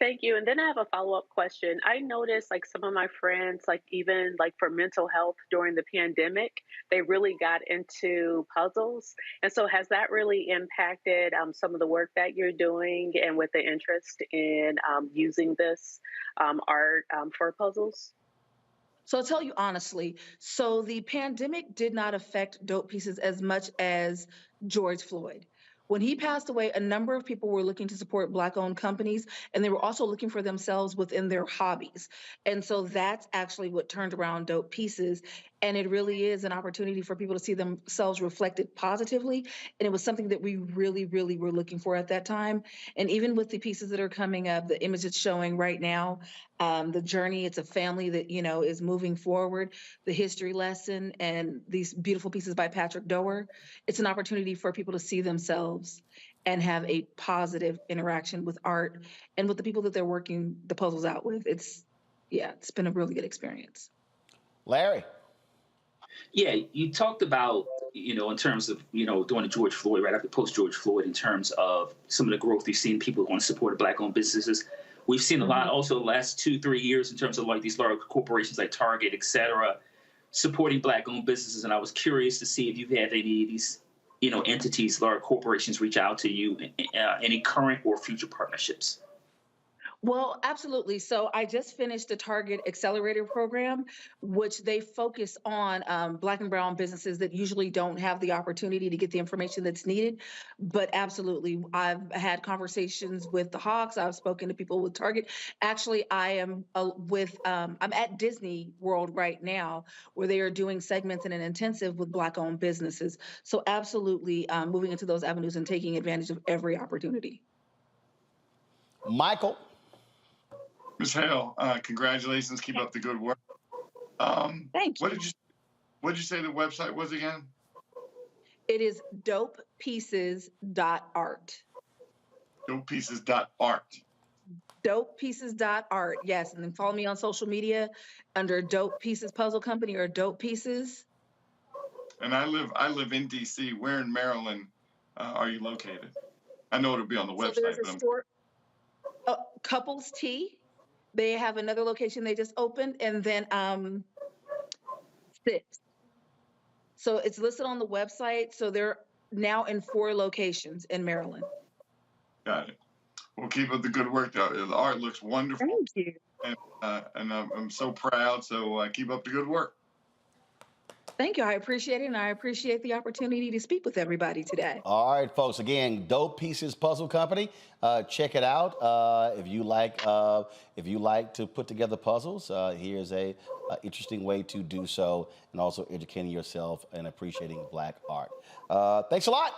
Thank you. And then I have a follow-up question. I noticed like some of my friends, like even like for mental health during the pandemic, they really got into puzzles. And so has that really impacted some of the work that you're doing and with the interest in using this art for puzzles? So I'll tell you honestly, so the pandemic did not affect Dope Pieces as much as George Floyd. When he passed away, a number of people were looking to support Black-owned companies, and they were also looking for themselves within their hobbies. And so that's actually what turned around Dope Pieces. And it really is an opportunity for people to see themselves reflected positively. And it was something that we really, really were looking for at that time. And even with the pieces that are coming up, the image it's showing right now, the journey, it's a family that, is moving forward, the history lesson, and these beautiful pieces by Patrick Doerr. It's an opportunity for people to see themselves and have a positive interaction with art and with the people that they're working the puzzles out with. It's been a really good experience. Larry. Yeah, you talked about, in terms of, during the George Floyd, right after post-George Floyd, in terms of some of the growth we've seen, people want to support Black-owned businesses. We've seen a lot also the last 2-3 years in terms of like these large corporations like Target, et cetera, supporting Black-owned businesses. And I was curious to see if you've had any of these, entities, large corporations reach out to you, any current or future partnerships. Well, absolutely. So I just finished the Target Accelerator program, which they focus on Black and brown businesses that usually don't have the opportunity to get the information that's needed. But absolutely, I've had conversations with the Hawks. I've spoken to people with Target. Actually, I am I'm at Disney World right now, where they are doing segments in an intensive with Black-owned businesses. So absolutely moving into those avenues and taking advantage of every opportunity. Michael. Ms. Hale, congratulations. Keep up the good work. Thank you. What did you say the website was again? It is dopepieces.art. Dopepieces.art. Dopepieces.art, yes. And then follow me on social media under Dope Pieces Puzzle Company or Dope Pieces. And I live in D.C. Where in Maryland are you located? I know it'll be on the website. So there's a store, Couples Tea. They have another location they just opened, and then Sips. So it's listed on the website. So they're now in 4 locations in Maryland. Got it. Well, keep up the good work, though. The art looks wonderful. Thank you. And I'm so proud. So keep up the good work. Thank you. I appreciate it, and I appreciate the opportunity to speak with everybody today. All right, folks. Again, Dope Pieces Puzzle Company. Check it out. If you like to put together puzzles, here's a interesting way to do so, and also educating yourself and appreciating Black art. Thanks a lot.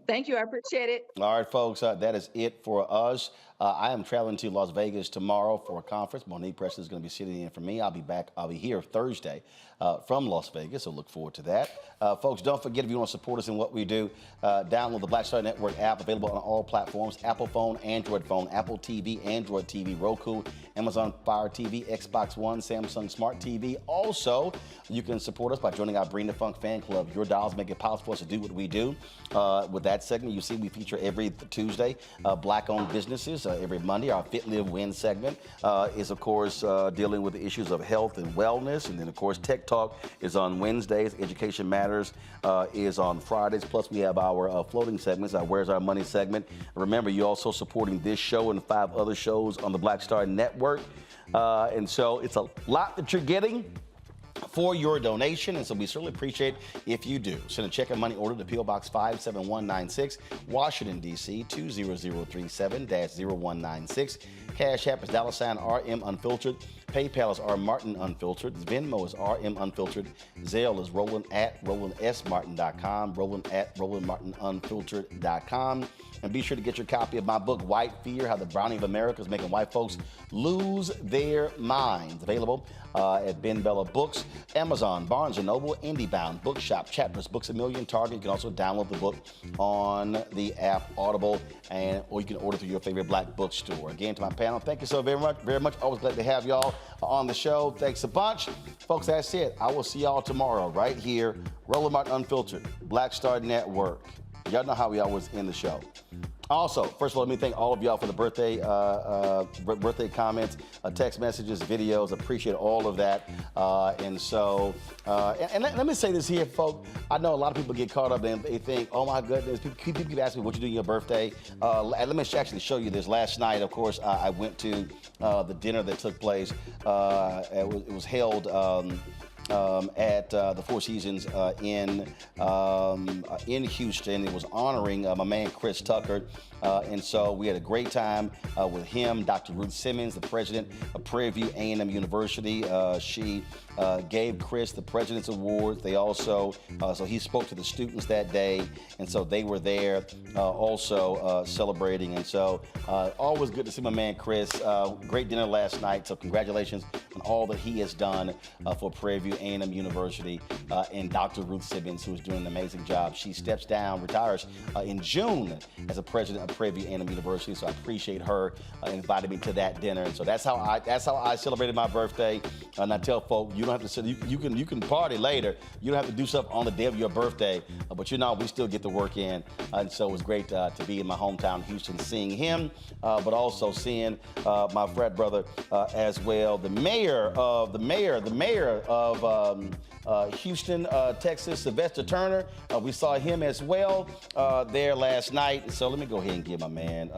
Thank you. I appreciate it. All right, folks. That is it for us. I am traveling to Las Vegas tomorrow for a conference. Monique Preston is going to be sitting in for me. I'll be here Thursday from Las Vegas, so look forward to that. Folks, don't forget, if you want to support us in what we do, download the Black Star Network app, available on all platforms: Apple phone, Android phone, Apple TV, Android TV, Roku, Amazon Fire TV, Xbox One, Samsung Smart TV. Also, you can support us by joining our Bring the Funk fan club. Your dollars make it possible for us to do what we do. With that segment, you see we feature every Tuesday Black-owned businesses. Every Monday, our Fit, Live, Win segment is, of course, dealing with the issues of health and wellness. And then, of course, Tech Talk is on Wednesdays. Education Matters is on Fridays. Plus, we have our floating segments, our Where's Our Money segment. Remember, you're also supporting this show and 5 other shows on the Black Star Network. And so it's a lot that you're getting for your donation, and so we certainly appreciate if you do. Send a check and money order to P.O. Box 57196, Washington, D.C. 20037-0196. Cash App is $RM Unfiltered. PayPal is R Martin Unfiltered. Venmo is RM Unfiltered. Zelle is Roland@RolandSMartin.com. Roland@RolandMartinUnfiltered.com. And be sure to get your copy of my book, White Fear: How the Browning of America is Making White Folks Lose Their Minds. Available at Ben Bella Books, Amazon, Barnes & Noble, IndieBound, Bookshop, Chapters, Books A Million, Target. You can also download the book on the app Audible, or you can order through your favorite Black bookstore. Again, to my panel, thank you so very much. Always glad to have y'all on the show. Thanks a bunch. Folks, that's it. I will see y'all tomorrow right here, Roland Martin Unfiltered, Black Star Network. Y'all know how we always end the show. Also, first of all, let me thank all of y'all for the birthday comments, text messages, videos. Appreciate all of that. And let me say this here, folks. I know a lot of people get caught up and they think, oh my goodness, people keep asking me what you do on your birthday. Let me actually show you this. Last night, of course, I went to the dinner that took place. It was held at the Four Seasons in Houston. It was honoring my man Chris Tucker. And so we had a great time with him. Dr. Ruth Simmons, the president of Prairie View A&M University. She gave Chris the President's Award. They also, so he spoke to the students that day. And so they were there also celebrating. And so always good to see my man Chris. Great dinner last night. So congratulations on all that he has done for Prairie View A&M University and Dr. Ruth Simmons, who is doing an amazing job. She steps down, retires in June as a president of Prairie View A&M University. So I appreciate her inviting me to that dinner. And so that's how I celebrated my birthday. And I tell folk, you don't have to sit, you can party later. You don't have to do stuff on the day of your birthday. But you know, we still get the work in. And so it was great to be in my hometown, Houston, seeing him, but also seeing my frat brother as well, the mayor of Houston, Texas, Sylvester Turner. We saw him as well there last night. So let me go ahead and give my man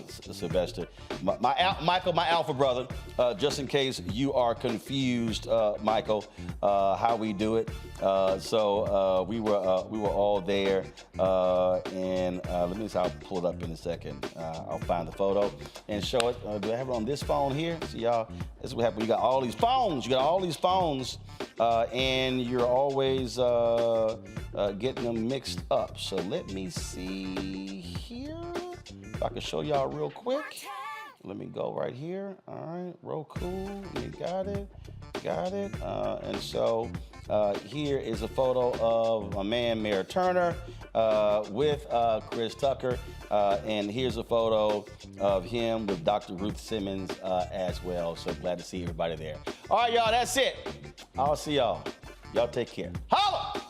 Sylvester, Michael, my alpha brother, just in case you are confused, Michael, how we do it. So we were all there, and let me see. I'll pull it up in a second. I'll find the photo and show it. Do I have it on this phone here? See, y'all, this is what happened. You got all these phones. And you're always getting them mixed up. So let me see here. If I can show y'all real quick. Let me go right here. All right, Roku, we got it. And so here is a photo of my man, Mayor Turner, with Chris Tucker. And here's a photo of him with Dr. Ruth Simmons as well. So glad to see everybody there. All right, y'all, that's it. I'll see y'all. Y'all take care. Holla!